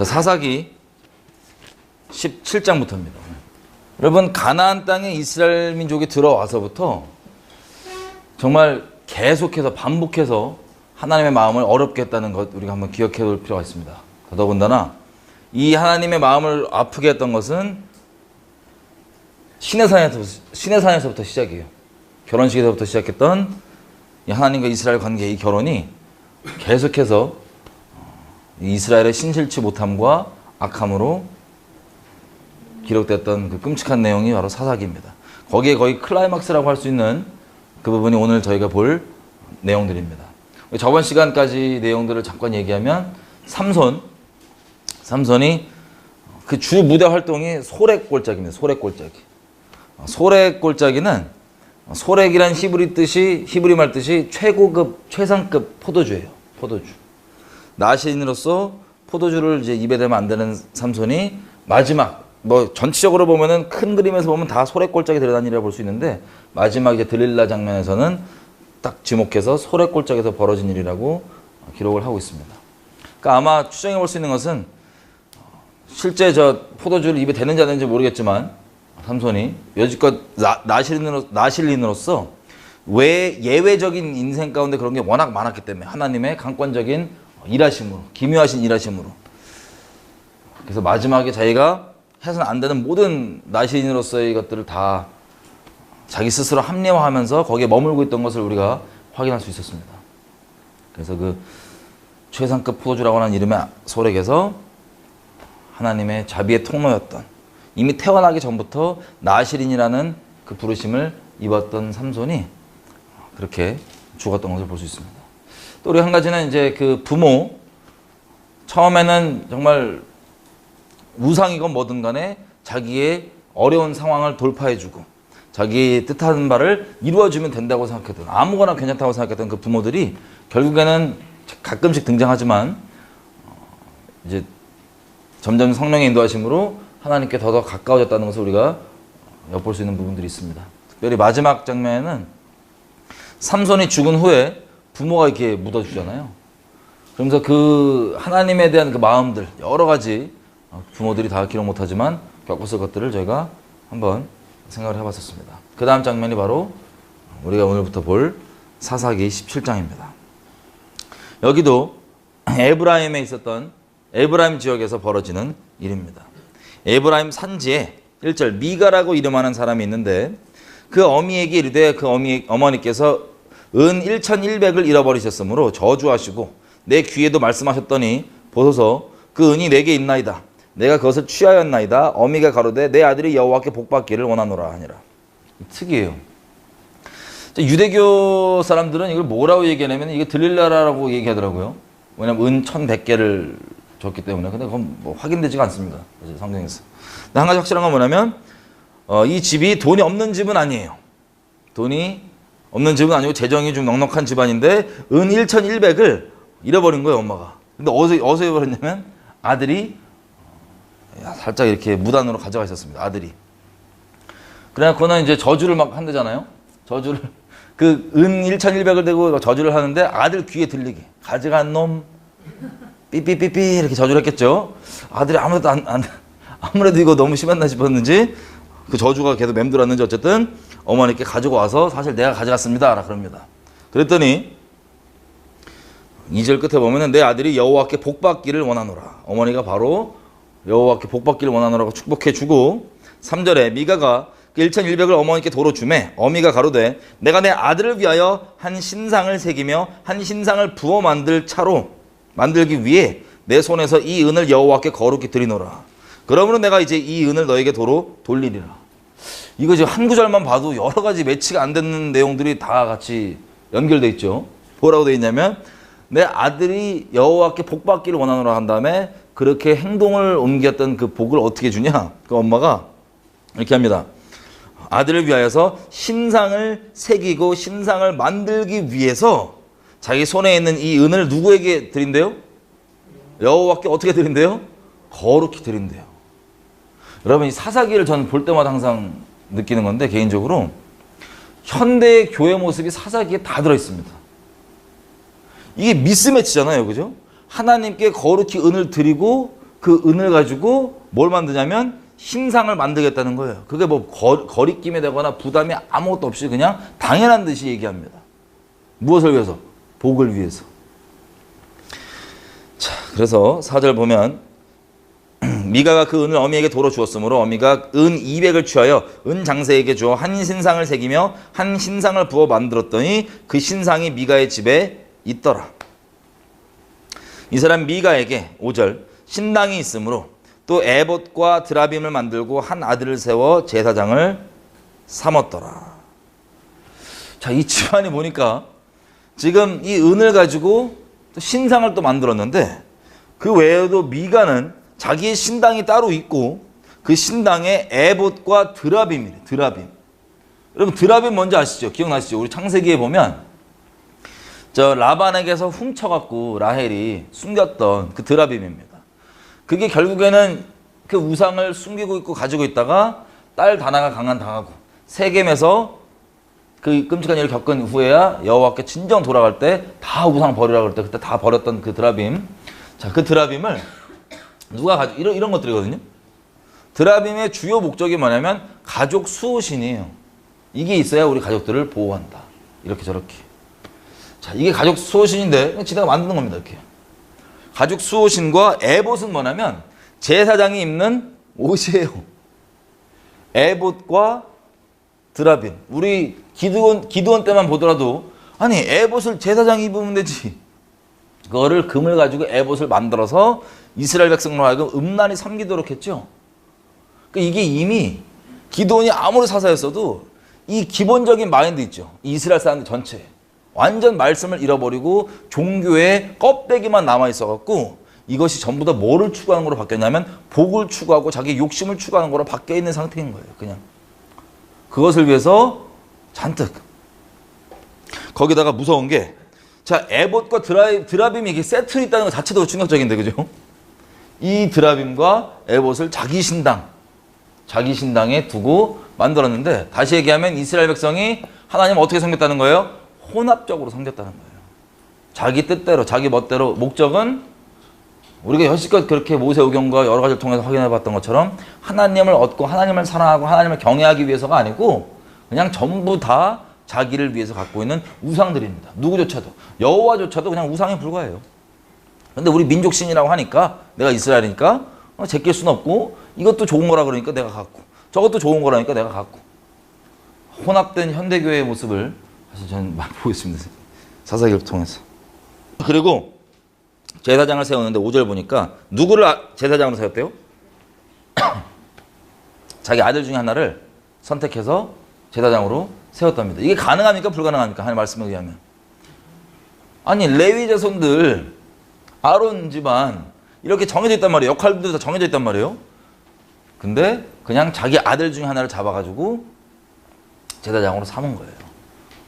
자, 사사기 17장부터입니다. 여러분, 가나안 땅에 이스라엘 민족이 들어와서부터 정말 계속해서 반복해서 하나님의 마음을 어렵게 했다는 것 우리가 한번 기억해 볼 필요가 있습니다. 더더군다나 이 하나님의 마음을 아프게 했던 것은 시내산에서부터 시작이에요. 결혼식에서부터 시작했던 이 하나님과 이스라엘 관계의 이 결혼이 계속해서 이스라엘의 신실치 못함과 악함으로 기록됐던 그 끔찍한 내용이 바로 사사기입니다. 거기에 거의 클라이막스라고 할 수 있는 그 부분이 오늘 저희가 볼 내용들입니다. 저번 시간까지 내용들을 잠깐 얘기하면 삼손이 그 주 무대 활동이 소렉골짜기입니다. 소렉골짜기. 소렉골짜기는 소렉이란 히브리 말 뜻이 최고급 최상급 포도주예요. 포도주. 나시인으로서 포도주를 이제 입에 대면 안 되는 삼손이 마지막 전체적으로 보면은 큰 그림에서 보면 다 소렉골짜기 들어간 일이라고 볼 수 있는데 마지막 이제 들릴라 장면에서는 딱 지목해서 소렉골짜기에서 벌어진 일이라고 기록을 하고 있습니다. 그러니까 아마 추정해 볼 수 있는 것은 실제 저 포도주를 입에 대는지 안 되는지 모르겠지만 삼손이 여지껏 나실린으로서 예외적인 인생 가운데 그런 게 워낙 많았기 때문에 하나님의 강권적인 일하심으로, 기묘하신 일하심으로, 그래서 마지막에 자기가 해서는 안 되는 모든 나시인으로서의 것들을 다 자기 스스로 합리화하면서 거기에 머물고 있던 것을 우리가 확인할 수 있었습니다. 그래서 그 최상급 포도주라고 하는 이름의 소렉에서 하나님의 자비의 통로였던, 이미 태어나기 전부터 나시린이라는 그 부르심을 입었던 삼손이 그렇게 죽었던 것을 볼 수 있습니다. 또 우리 한 가지는 이제 그 부모, 처음에는 정말 우상이건 뭐든 간에 자기의 어려운 상황을 돌파해주고 자기 뜻하는 바를 이루어주면 된다고 생각했던, 아무거나 괜찮다고 생각했던 그 부모들이 결국에는 가끔씩 등장하지만 이제 점점 성령의 인도하심으로 하나님께 더 가까워졌다는 것을 우리가 엿볼 수 있는 부분들이 있습니다. 특별히 마지막 장면에는 삼손이 죽은 후에 부모가 이렇게 묻어주잖아요. 그러면서 그 하나님에 대한 그 마음들, 여러 가지 부모들이 다 기록 못하지만 겪었을 것들을 저희가 한번 생각을 해봤었습니다. 그 다음 장면이 바로 우리가 오늘부터 볼 사사기 17장입니다. 여기도 에브라임에 있었던 에브라임 지역에서 벌어지는 일입니다. 에브라임 산지에 1절 미가라고 이름하는 사람이 있는데 그 어미에게 이르되 그 어머니께서 은 1100을 잃어버리셨으므로 저주하시고 내 귀에도 말씀하셨더니 보소서 그 은이 내게 있나이다. 내가 그것을 취하였나이다. 어미가 가로되 내 아들이 여호와께 복받기를 원하노라 하니라. 특이해요. 유대교 사람들은 이걸 뭐라고 얘기하냐면 이게 들릴라라고 얘기하더라고요. 왜냐면 은 1100개를 줬기 때문에. 근데 그건 뭐 확인되지가 않습니다. 성경에서. 근데 한 가지 확실한 건 뭐냐면 이 집이 돈이 없는 집은 아니에요. 돈이 없는 집은 아니고 재정이 좀 넉넉한 집안인데 은 1100을 잃어버린 거예요, 엄마가. 근데 어디서 잃어버렸냐면 아들이 살짝 이렇게 무단으로 가져가 있었습니다. 아들이. 그래갖고는 이제 저주를 막 한대잖아요. 저주를 그 은 1100을 대고 저주를 하는데 아들 귀에 들리게 가져간 놈 삐삐삐삐 이렇게 저주를 했겠죠. 아들이 아무래도 이거 너무 심했나 싶었는지 그 저주가 계속 맴돌았는지 어쨌든 어머니께 가지고 와서 사실 내가 가져갔습니다 라 그럽니다. 그랬더니 2절 끝에 보면은 내 아들이 여호와께 복받기를 원하노라. 어머니가 바로 여호와께 복받기를 원하노라고 축복해주고 3절에 미가가 그 1100을 어머니께 도로 주매 어미가 가로되 내가 내 아들을 위하여 한 신상을 새기며 한 신상을 부어 만들기 위해 내 손에서 이 은을 여호와께 거룩히 드리노라. 그러므로 내가 이제 이 은을 너에게 도로 돌리리라. 이거 지금 한 구절만 봐도 여러 가지 매치가 안 되는 내용들이 다 같이 연결돼 있죠. 뭐라고 되어 있냐면 내 아들이 여호와께 복받기를 원하노라 한 다음에 그렇게 행동을 옮겼던 그 복을 어떻게 주냐? 그 엄마가 이렇게 합니다. 아들을 위하여서 신상을 새기고 신상을 만들기 위해서 자기 손에 있는 이 은을 누구에게 드린대요? 여호와께 어떻게 드린대요? 거룩히 드린대요. 여러분 이 사사기를 저는 볼 때마다 항상 느끼는 건데 개인적으로 현대의 교회 모습이 사사기에 다 들어있습니다. 이게 미스매치잖아요. 그죠? 하나님께 거룩히 은을 드리고 그 은을 가지고 뭘 만드냐면 신상을 만들겠다는 거예요. 그게 뭐 거리낌이 되거나 부담이 아무것도 없이 그냥 당연한 듯이 얘기합니다. 무엇을 위해서? 복을 위해서. 자, 그래서 4절 보면 미가가 그 은을 어미에게 도로 주었으므로 어미가 은 200을 취하여 은 장세에게 주어 한 신상을 새기며 한 신상을 부어 만들었더니 그 신상이 미가의 집에 있더라. 이 사람 미가에게 5절 신당이 있으므로 또 에봇과 드라빔을 만들고 한 아들을 세워 제사장을 삼았더라. 자, 이 집안이 보니까 지금 이 은을 가지고 또 신상을 또 만들었는데 그 외에도 미가는 자기의 신당이 따로 있고 그 신당에 에봇과 드라빔이래. 드라빔. 여러분 드라빔 뭔지 아시죠? 기억나시죠? 우리 창세기에 보면 저 라반에게서 훔쳐갖고 라헬이 숨겼던 그 드라빔입니다. 그게 결국에는 그 우상을 숨기고 있고 가지고 있다가 딸 다나가 강간당하고 세겜에서 그 끔찍한 일을 겪은 후에야 여호와께 진정 돌아갈 때 다 우상 버리라고 그럴 때 그때 다 버렸던 그 드라빔. 자, 그 드라빔을 누가 가지고 이런 것들이거든요. 드라빔의 주요 목적이 뭐냐면 가족 수호신이에요. 이게 있어야 우리 가족들을 보호한다. 이렇게 저렇게. 자, 이게 가족 수호신인데 지네가 만드는 겁니다. 이렇게. 가족 수호신과 에봇은 뭐냐면 제사장이 입는 옷이에요. 에봇과 드라빔. 우리 기드온 때만 보더라도 아니 에봇을 제사장이 입으면 되지. 그거를 금을 가지고 에봇을 만들어서 이스라엘 백성으로 하여금 음란히 섬기도록 했죠. 그러니까 이게 이미 기드온이 아무리 사사였어도 이 기본적인 마인드 있죠. 이스라엘 사람들 전체. 완전 말씀을 잃어버리고 종교의 껍데기만 남아있어갖고 이것이 전부 다 뭐를 추구하는 거로 바뀌었냐면 복을 추구하고 자기 욕심을 추구하는 거로 바뀌어 있는 상태인 거예요. 그냥. 그것을 위해서 잔뜩. 거기다가 무서운 게 자, 에봇과 드라빔이 이게 세트로 있다는 것 자체도 충격적인데, 그죠? 이 드라빔과 에봇을 자기 신당에 두고 만들었는데, 다시 얘기하면 이스라엘 백성이 하나님을 어떻게 섬겼다는 거예요? 혼합적으로 섬겼다는 거예요. 자기 뜻대로, 자기 멋대로. 목적은 우리가 여지껏 그렇게 모세오경과 여러 가지를 통해서 확인해 봤던 것처럼 하나님을 얻고 하나님을 사랑하고 하나님을 경외하기 위해서가 아니고 그냥 전부 다 자기를 위해서 갖고 있는 우상들입니다. 누구조차도. 여호와조차도 그냥 우상에 불과해요. 근데 우리 민족신이라고 하니까 내가 이스라엘이니까 제낄 수는 없고 이것도 좋은 거라 그러니까 내가 갖고 저것도 좋은 거라니까 내가 갖고 혼합된 현대교회의 모습을 사실 저는 많이 보고 있습니다. 사사기를 통해서. 그리고 제사장을 세우는데 5절 보니까 누구를 제사장으로 세웠대요? 자기 아들 중에 하나를 선택해서 제사장으로 세웠답니다. 이게 가능합니까? 불가능합니까? 하나님 말씀에 의하면. 아니 레위 자손들 아론 집안 이렇게 정해져 있단 말이에요. 역할들도 다 정해져 있단 말이에요. 근데 그냥 자기 아들 중에 하나를 잡아가지고 제사장으로 삼은 거예요.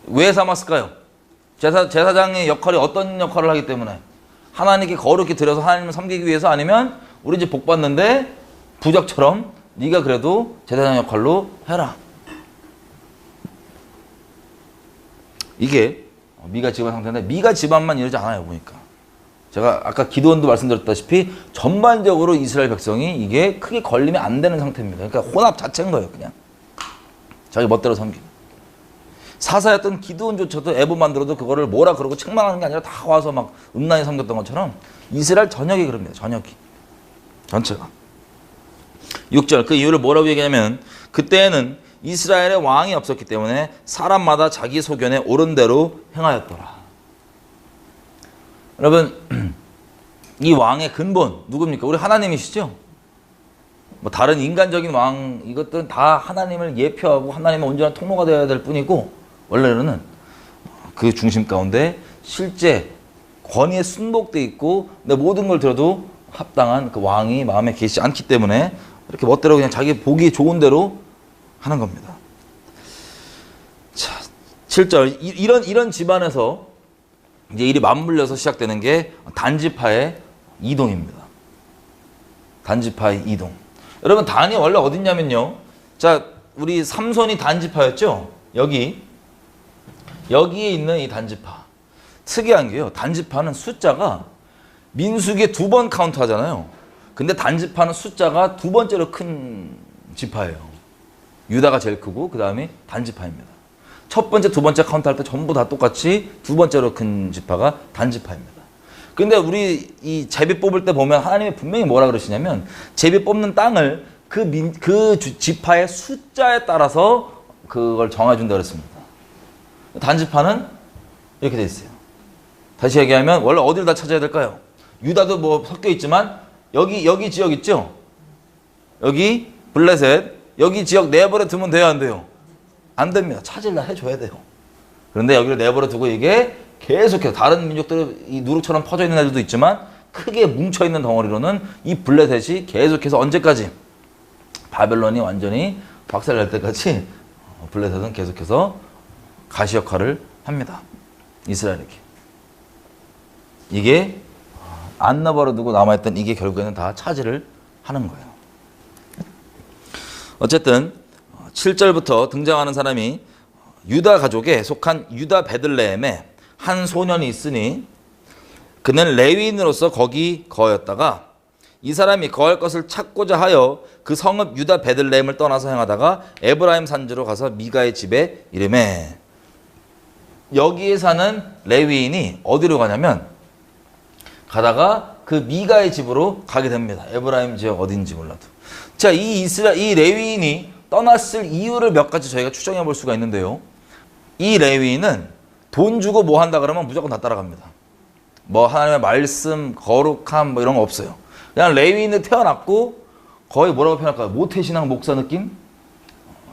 왜 삼았을까요? 제사장의 역할이 어떤 역할을 하기 때문에 하나님께 거룩히 드려서 하나님을 섬기기 위해서 아니면 우리 집 복 받는데 부적처럼 네가 그래도 제사장 역할로 해라. 이게 미가 집안 상태인데 미가 집안만 이러지 않아요. 보니까 제가 아까 기드온도 말씀드렸다시피 전반적으로 이스라엘 백성이 이게 크게 걸리면 안 되는 상태입니다. 그러니까 혼합 자체인 거예요. 그냥 자기 멋대로 섬기는. 사사였던 기드온조차도 에봇 만들어도 그거를 뭐라 그러고 책망하는 게 아니라 다 와서 막 음란히 섬겼던 것처럼 이스라엘 전역이 그럽니다. 전역이. 전체가. 6절 그 이유를 뭐라고 얘기하냐면 그때에는 이스라엘에 왕이 없었기 때문에 사람마다 자기 소견에 옳은 대로 행하였더라. 여러분 이 왕의 근본 누굽니까? 우리 하나님이시죠? 뭐 다른 인간적인 왕 이것들은 다 하나님을 예표하고 하나님의 온전한 통로가 되어야 될 뿐이고 원래는 그 중심 가운데 실제 권위에 순복돼 있고 내 모든 걸 들어도 합당한 그 왕이 마음에 계시지 않기 때문에 이렇게 멋대로 그냥 자기 보기 좋은 대로 하는 겁니다. 자, 7절 이런 집안에서 이제 일이 맞물려서 시작되는 게 단지파의 이동입니다. 단지파의 이동. 여러분 단이 원래 어딨냐면요. 자, 우리 삼손이 단지파였죠. 여기에 있는 이 단지파. 특이한 게요. 단지파는 숫자가 민수기에 2번 카운트 하잖아요. 근데 단지파는 숫자가 두 번째로 큰 지파예요. 유다가 제일 크고 그 다음이 단지파입니다. 첫 번째, 두 번째 카운트할 때 전부 다 똑같이 두 번째로 큰 지파가 단지파입니다. 근데 우리 이 제비 뽑을 때 보면 하나님이 분명히 뭐라 그러시냐면 제비 뽑는 땅을 그 지파의 숫자에 따라서 그걸 정해준다 그랬습니다. 단지파는 이렇게 돼 있어요. 다시 얘기하면 원래 어디를 다 찾아야 될까요? 유다도 뭐 섞여 있지만 여기 지역 있죠? 여기 블레셋 여기 지역 내버려 두면 돼요, 안 돼요? 안 됩니다. 찾으려 해줘야 돼요. 그런데 여기를 내버려 두고 이게 계속해서 다른 민족들이 이 누룩처럼 퍼져 있는 애들도 있지만 크게 뭉쳐 있는 덩어리로는 이 블레셋이 계속해서 언제까지 바벨론이 완전히 박살날 때까지 블레셋은 계속해서 가시 역할을 합니다. 이스라엘에게. 이게 안 내버려 두고 남아있던 이게 결국에는 다 차지를 하는 거예요. 어쨌든 7절부터 등장하는 사람이 유다 가족에 속한 유다 베들레헴에 한 소년이 있으니 그는 레위인으로서 거기 거하였다가 이 사람이 거할 것을 찾고자 하여 그 성읍 유다 베들레헴을 떠나서 행하다가 에브라임 산지로 가서 미가의 집에 이르매. 여기에 사는 레위인이 어디로 가냐면 가다가 그 미가의 집으로 가게 됩니다. 에브라임 지역 어딘지 몰라도. 자, 이 레위인이 떠났을 이유를 몇 가지 저희가 추정해 볼 수가 있는데요. 이 레위인은 돈 주고 뭐 한다 그러면 무조건 다 따라갑니다. 뭐 하나님의 말씀, 거룩함 뭐 이런 거 없어요. 그냥 레위인으로 태어났고 거의 뭐라고 표현할까요? 모태신앙 목사 느낌?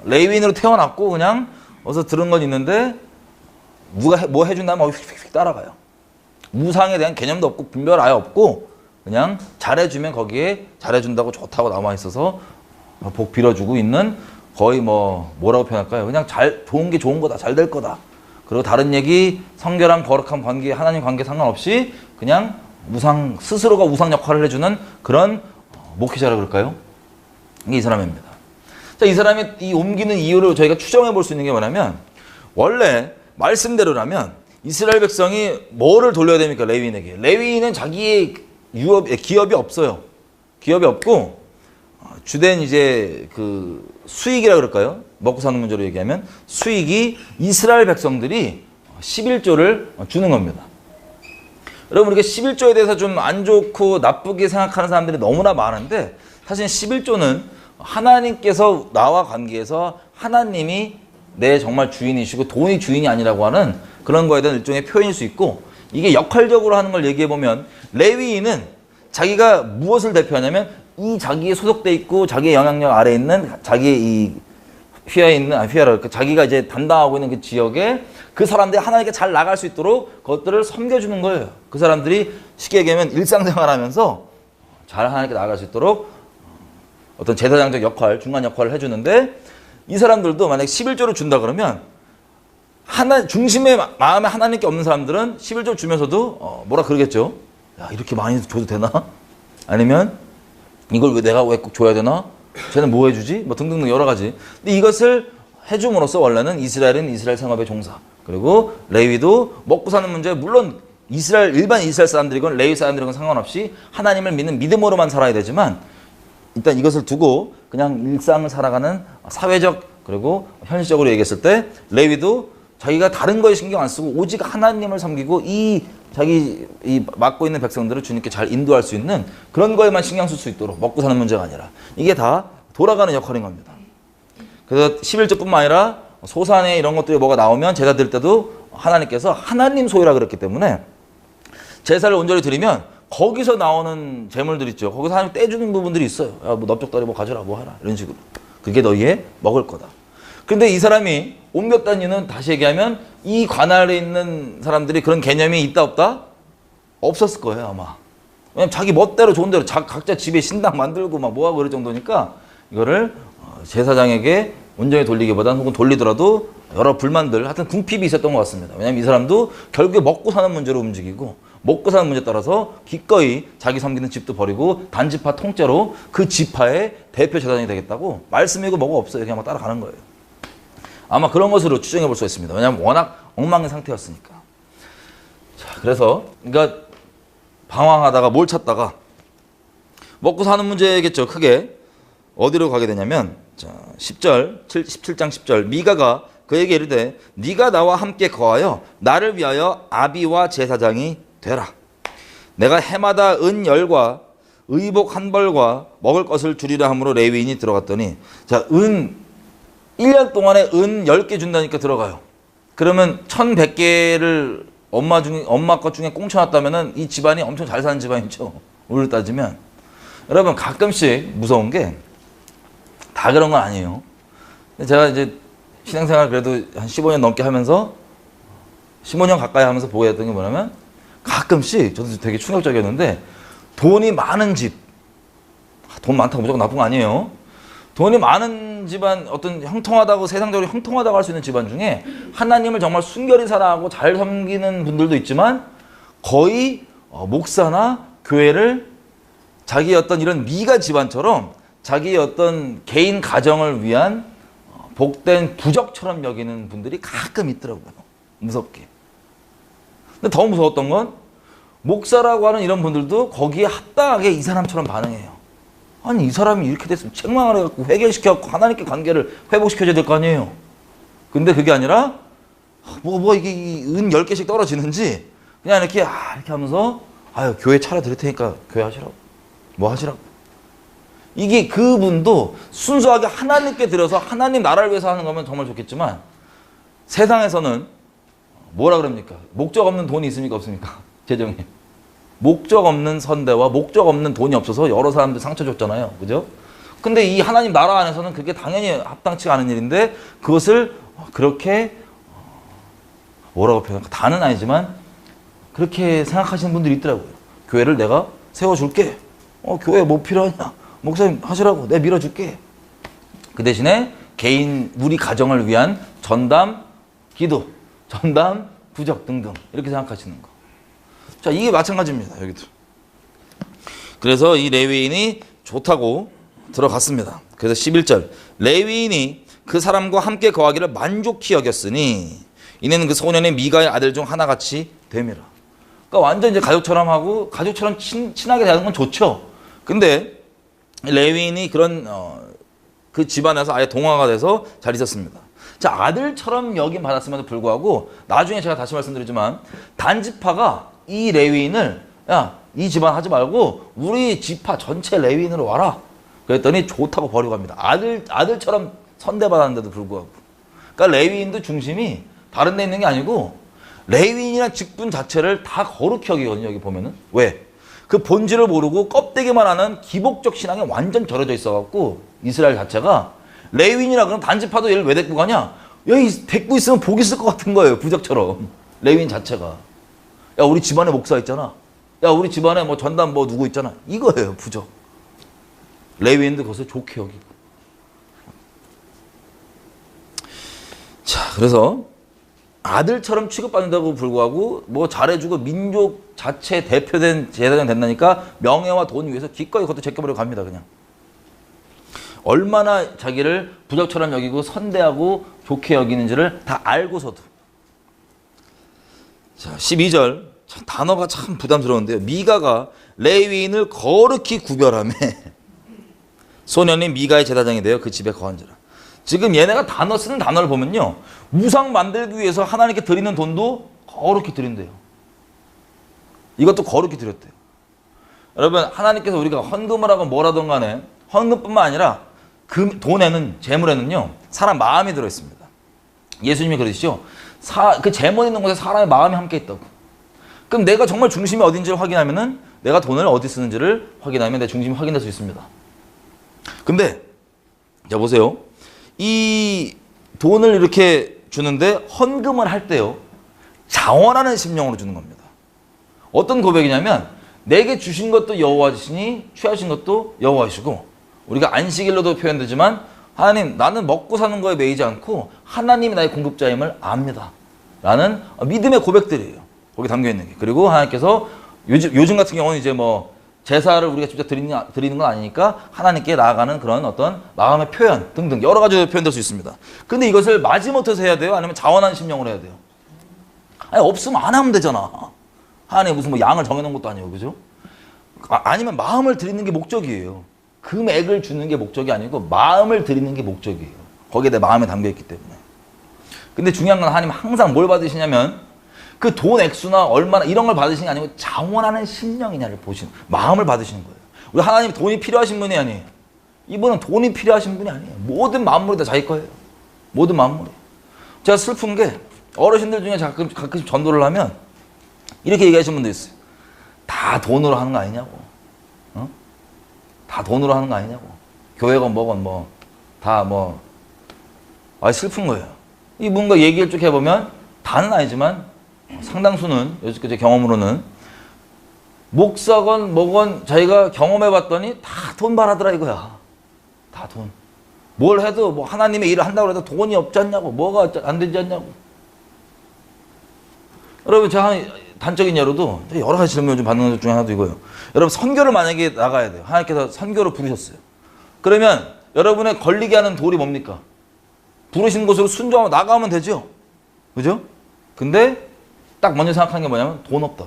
레위인으로 태어났고 그냥 어디서 들은 건 있는데 누가 뭐 해준다면 휙휙 따라가요. 무상에 대한 개념도 없고 분별 아예 없고 그냥 잘해주면 거기에 잘해준다고 좋다고 남아있어서 복 빌어주고 있는 거의 뭐라고 표현할까요? 그냥 좋은 게 좋은 거다. 잘 될 거다. 그리고 다른 얘기, 성결함, 거룩함 관계, 하나님 관계 상관없이 그냥 스스로가 우상 역할을 해주는 그런 목회자라 그럴까요? 이게 이 사람입니다. 자, 이 사람이 이 옮기는 이유를 저희가 추정해 볼 수 있는 게 뭐냐면 원래 말씀대로라면 이스라엘 백성이 뭐를 돌려야 됩니까? 레위인에게. 레위인은 자기의 기업이 없어요. 기업이 없고 주된 이제 그 수익이라 그럴까요? 먹고 사는 문제로 얘기하면 수익이 이스라엘 백성들이 11조를 주는 겁니다. 여러분 우리가 11조에 대해서 좀 안 좋고 나쁘게 생각하는 사람들이 너무나 많은데 사실 11조는 하나님께서 나와 관계에서 하나님이 내 정말 주인이시고 돈이 주인이 아니라고 하는 그런 거에 대한 일종의 표현일 수 있고 이게 역할적으로 하는 걸 얘기해 보면 레위인은 자기가 무엇을 대표하냐면 이 자기에 소속돼 있고 자기의 영향력 아래에 있는 자기의 이 휘하랄까 자기가 이제 담당하고 있는 그 지역에 그 사람들이 하나님께 잘 나갈 수 있도록 그것들을 섬겨주는 거예요. 그 사람들이 쉽게 얘기하면 일상생활하면서 잘 하나님께 나갈 수 있도록 어떤 제사장적 역할, 중간 역할을 해주는데 이 사람들도 만약 11조를 준다 그러면 중심의 마음에 하나님께 없는 사람들은 11조 주면서도 뭐라 그러겠죠. 야, 이렇게 많이 줘도 되나? 아니면 이걸 내가 왜 꼭 줘야 되나? 쟤는 뭐 해주지? 뭐 등등 여러 가지. 근데 이것을 해줌으로써 원래는 이스라엘은 이스라엘 생업의 종사. 그리고 레위도 먹고 사는 문제 물론 일반 이스라엘 사람들이건 레위 사람들이건 상관없이 하나님을 믿는 믿음으로만 살아야 되지만 일단 이것을 두고 그냥 일상을 살아가는 사회적 그리고 현실적으로 얘기했을 때 레위도 자기가 다른 거에 신경 안 쓰고 오직 하나님을 섬기고 자기 맡고 있는 백성들을 주님께 잘 인도할 수 있는 그런 거에만 신경 쓸 수 있도록 먹고 사는 문제가 아니라 이게 다 돌아가는 역할인 겁니다. 그래서 11조뿐만 아니라 소산에 이런 것들이 뭐가 나오면 제사 드릴 때도 하나님께서 하나님 소유라 그랬기 때문에 제사를 온전히 드리면 거기서 나오는 재물들 있죠. 거기서 하나님 떼주는 부분들이 있어요. 야, 뭐 넓적다리 뭐 가져라 뭐 하라 이런 식으로. 그게 너희의 먹을 거다. 근데 이 사람이 옮겼다는 이유는 다시 얘기하면 이 관할에 있는 사람들이 그런 개념이 있다 없다? 없었을 거예요 아마. 왜냐면 자기 멋대로 좋은 대로 각자 집에 신당 만들고 막 뭐하고 그럴 정도니까 이거를 제사장에게 온전히 돌리기보다는 혹은 돌리더라도 여러 불만들 하여튼 궁핍이 있었던 것 같습니다. 왜냐면 이 사람도 결국에 먹고 사는 문제로 움직이고 먹고 사는 문제에 따라서 기꺼이 자기 섬기는 집도 버리고 단지파 통째로 그 지파의 대표 제사장이 되겠다고 말씀이고 뭐가 없어요. 그냥 막 따라가는 거예요. 아마 그런 것으로 추정해 볼 수 있습니다. 왜냐하면 워낙 엉망인 상태였으니까. 자, 그래서 그러니까 방황하다가 뭘 찾다가 먹고 사는 문제겠죠. 크게. 어디로 가게 되냐면 자, 10절, 17장 10절. 미가가 그에게 이르되 네가 나와 함께 거하여 나를 위하여 아비와 제사장이 되라. 내가 해마다 은 10과 의복 한 벌과 먹을 것을 주리라 하므로 레위인이 들어갔더니 자, 1년 동안에 은 10개 준다니까 들어가요. 그러면 1100개를 엄마 것 중에 꽁쳐놨다면은 이 집안이 엄청 잘 사는 집안이죠. 오늘 따지면. 여러분 가끔씩 무서운 게 다 그런 건 아니에요. 제가 이제 신앙생활 그래도 한 15년 넘게 하면서 15년 가까이 하면서 보게 됐던 게 뭐냐면 가끔씩 저도 되게 충격적이었는데 돈이 많은 집, 돈 많다고 무조건 나쁜 거 아니에요. 돈이 많은 집안, 어떤 형통하다고 세상적으로 형통하다고 할 수 있는 집안 중에 하나님을 정말 순결히 살아가고 잘 섬기는 분들도 있지만 거의 목사나 교회를 자기의 어떤 이런 미가 집안처럼 자기의 어떤 개인 가정을 위한 복된 부적처럼 여기는 분들이 가끔 있더라고요. 무섭게. 근데 더 무서웠던 건 목사라고 하는 이런 분들도 거기에 합당하게 이 사람처럼 반응해요. 아니 이 사람이 이렇게 됐으면 책망을 해갖고 회개시켜갖고 하나님께 관계를 회복시켜줘야 될 거 아니에요. 근데 그게 아니라 이게 은 10개씩 떨어지는지 그냥 이렇게 하면서 아유 교회 차려드릴 테니까 교회 하시라고 뭐 하시라고. 이게 그분도 순수하게 하나님께 드려서 하나님 나라를 위해서 하는 거면 정말 좋겠지만 세상에서는 뭐라 그럽니까? 목적 없는 돈이 있습니까? 없습니까? 재정에. 목적 없는 선대와 목적 없는 돈이 없어서 여러 사람들 상처 줬잖아요. 그죠? 근데 이 하나님 나라 안에서는 그게 당연히 합당치가 않은 일인데 그것을 그렇게 뭐라고 표현할까? 다는 아니지만 그렇게 생각하시는 분들이 있더라고요. 교회를 내가 세워줄게. 교회 뭐 필요하냐? 목사님 하시라고 내가 밀어줄게. 그 대신에 개인 우리 가정을 위한 전담 기도, 전담 부적 등등 이렇게 생각하시는 거. 자, 이게 마찬가지입니다. 여기도. 그래서 이 레위인이 좋다고 들어갔습니다. 그래서 11절 레위인이 그 사람과 함께 거하기를 만족히 여겼으니 이는 그 소년의 미가의 아들 중 하나같이 됨이라. 그러니까 완전 이제 가족처럼 하고 가족처럼 친하게 대하는 건 좋죠. 근데 레위인이 그런 그 집안에서 아예 동화가 돼서 잘 있었습니다. 자, 아들처럼 여김 받았음에도 불구하고 나중에 제가 다시 말씀드리지만 단지파가 이 레위인을 야, 이 집안 하지 말고 우리 지파 전체 레위인으로 와라. 그랬더니 좋다고 버리고 갑니다. 아들처럼 선대받았는데도 불구하고. 그러니까 레위인도 중심이 다른 데 있는 게 아니고 레위인이라는 직분 자체를 다 거룩히 여기거든요. 여기 보면은. 왜? 그 본질을 모르고 껍데기만 하는 기복적 신앙에 완전 절여져 있어갖고 이스라엘 자체가 레위인이라 그러면 단지파도 얘를 왜 데리고 가냐? 여기 데리고 있으면 복 있을 것 같은 거예요. 부적처럼. 레위인 자체가. 야 우리 집안에 목사 있잖아. 야 우리 집안에 뭐 전담 뭐 누구 있잖아. 이거예요. 부적. 레위인도 그것을 좋게 여기고. 자 그래서 아들처럼 취급받는다고 불구하고 뭐 잘해주고 민족 자체 대표된 제사장 된다니까 명예와 돈 위해서 기꺼이 그것도 제껴버리고 갑니다. 그냥. 얼마나 자기를 부적처럼 여기고 선대하고 좋게 여기는지를 다 알고서도. 자 12절 참, 단어가 참 부담스러운데요. 미가가 레위인을 거룩히 구별하며 소년이 미가의 제사장이 되어 그 집에 거한지라. 지금 얘네가 쓰는 단어를 보면요. 우상 만들기 위해서 하나님께 드리는 돈도 거룩히 드린대요. 이것도 거룩히 드렸대요. 여러분 하나님께서 우리가 헌금을 하건 뭐라든 간에 헌금뿐만 아니라 그 돈에는 재물에는요. 사람 마음이 들어있습니다. 예수님이 그러시죠. 그 재물 있는 곳에 사람의 마음이 함께 있다고. 그럼 내가 정말 중심이 어딘지를 확인하면은 내가 돈을 어디 쓰는지를 확인하면 내 중심이 확인될 수 있습니다. 근데 자 보세요. 이 돈을 이렇게 주는데 헌금을 할 때요. 자원하는 심령으로 주는 겁니다. 어떤 고백이냐면 내게 주신 것도 여호와시니 취하신 것도 여호와시고 우리가 안식일로도 표현되지만 하나님 나는 먹고 사는 거에 매이지 않고 하나님이 나의 공급자임을 압니다. 라는 믿음의 고백들이에요. 거기 담겨있는 게. 그리고 하나님께서 요즘 같은 경우는 이제 뭐 제사를 우리가 직접 드리는 건 아니니까 하나님께 나아가는 그런 어떤 마음의 표현 등등 여러 가지로 표현될 수 있습니다. 근데 이것을 마지못해서 해야 돼요? 아니면 자원하는 심령으로 해야 돼요? 아니 없으면 안 하면 되잖아. 하나님 무슨 뭐 양을 정해놓은 것도 아니고 그죠? 아니면 마음을 드리는 게 목적이에요. 금액을 주는 게 목적이 아니고 마음을 드리는 게 목적이에요. 거기에 내 마음에 담겨있기 때문에. 근데 중요한 건 하나님 항상 뭘 받으시냐면 그 돈 액수나 얼마나 이런 걸 받으시는 게 아니고 자원하는 심령이냐를 보시는, 마음을 받으시는 거예요. 우리 하나님 돈이 필요하신 분이 아니에요. 이분은 돈이 필요하신 분이 아니에요. 모든 만물이 다 자기 거예요. 모든 만물이. 제가 슬픈 게 어르신들 중에 가끔씩 전도를 하면 이렇게 얘기하시는 분도 있어요. 다 돈으로 하는 거 아니냐고. 어? 다 돈으로 하는 거 아니냐고. 교회건 뭐건 뭐 다 뭐. 아, 슬픈 거예요. 이분과 얘기를 쭉 해보면 다는 아니지만 상당수는 여지껏 제 경험으로는 목사건 뭐건 자기가 경험해봤더니 다 돈 바라더라 이거야. 다 돈. 뭘 해도 뭐 하나님의 일을 한다고 해도 돈이 없지 않냐고. 뭐가 안 되지 않냐고. 여러분 제가 한 단적인 예로도 여러 가지 질문을 좀 받는 것 중에 하나도 이거예요. 여러분 선교를 만약에 나가야 돼요. 하나님께서 선교를 부르셨어요. 그러면 여러분의 걸리게 하는 돌이 뭡니까? 부르신 곳으로 순종하고 나가면 되죠. 그죠? 근데 딱 먼저 생각하는 게 뭐냐면 돈 없다.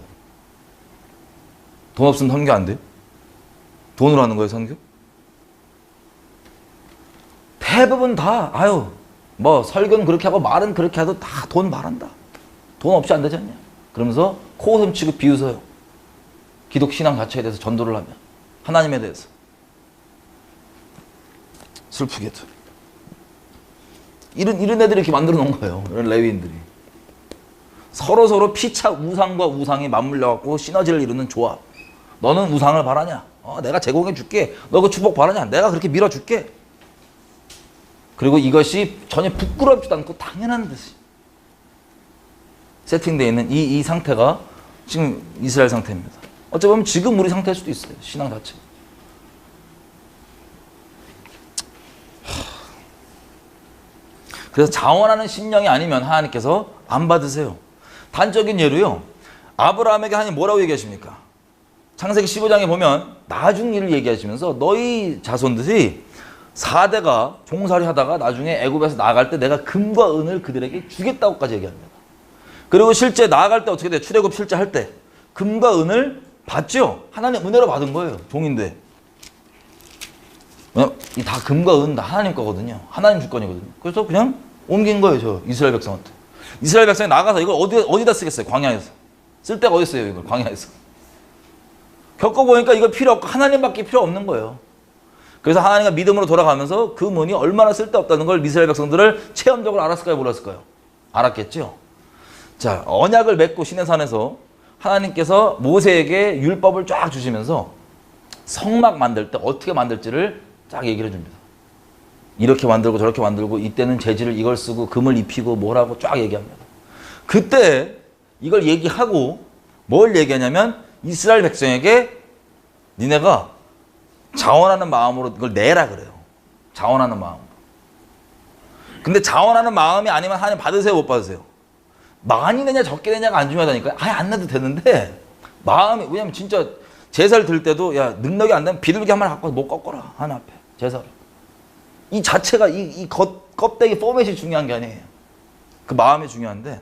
돈 없으면 선교 안 돼요? 돈으로 하는 거예요, 선교? 대부분 다 아유 뭐 설교는 그렇게 하고 말은 그렇게 해도 다 돈 말한다. 돈 없이 안 되지 않냐? 그러면서 코웃음 치고 비웃어요. 기독 신앙 자체에 대해서 전도를 하면 하나님에 대해서. 슬프게도 이런 애들이 이렇게 만들어 놓은 거예요. 이런 레위인들이 서로 피차 우상과 우상이 맞물려 갖고 시너지를 이루는 조합. 너는 우상을 바라냐? 내가 제공해 줄게. 너 그 축복 바라냐? 내가 그렇게 밀어 줄게. 그리고 이것이 전혀 부끄럽지도 않고 당연한 듯이 세팅되어 있는 이 상태가 지금 이스라엘 상태입니다. 어찌 보면 지금 우리 상태일 수도 있어요. 신앙 자체. 그래서 자원하는 심령이 아니면 하나님께서 안 받으세요. 단적인 예로요. 아브라함에게 하나님 뭐라고 얘기하십니까? 창세기 15장에 보면 나중 일을 얘기하시면서 너희 자손들이 4대가 종살이 하다가 나중에 애굽에서 나아갈 때 내가 금과 은을 그들에게 주겠다고까지 얘기합니다. 그리고 실제 나아갈 때 어떻게 돼요? 출애굽 실제 할 때 금과 은을 받죠? 하나님 은혜로 받은 거예요. 종인데. 이 다 금과 은 다 하나님 거거든요. 하나님 주권이거든요. 그래서 그냥 옮긴 거예요. 저 이스라엘 백성한테. 이스라엘 백성이 나가서 이걸 어디다 쓰겠어요? 광야에서. 쓸 데가 어디 있어요? 이걸 광야에서. 겪어보니까 이거 필요 없고 하나님밖에 필요 없는 거예요. 그래서 하나님과 믿음으로 돌아가면서 그 문이 얼마나 쓸데없다는 걸 이스라엘 백성들을 체험적으로 알았을까요? 몰랐을까요? 알았겠죠. 자, 언약을 맺고 시내산에서 하나님께서 모세에게 율법을 쫙 주시면서 성막 만들 때 어떻게 만들지를 쫙 얘기를 해줍니다. 이렇게 만들고 저렇게 만들고 이때는 재질을 이걸 쓰고 금을 입히고 뭐라고 쫙 얘기합니다. 그때 이걸 얘기하고 뭘 얘기하냐면 이스라엘 백성에게 니네가 자원하는 마음으로 이걸 내라 그래요. 자원하는 마음으로. 근데 자원하는 마음이 아니면 하나님 받으세요, 못 받으세요? 많이 내냐 적게 내냐가 안 중요하다니까요. 아예 안 내도 되는데 마음이, 왜냐면 진짜 제사를 들 때도 야 능력이 안 되면 비둘기 한 마리 갖고 못 꺾어라 하나 앞에 제사를. 이 자체가 이 껍데기 포맷이 중요한 게 아니에요. 그 마음이 중요한데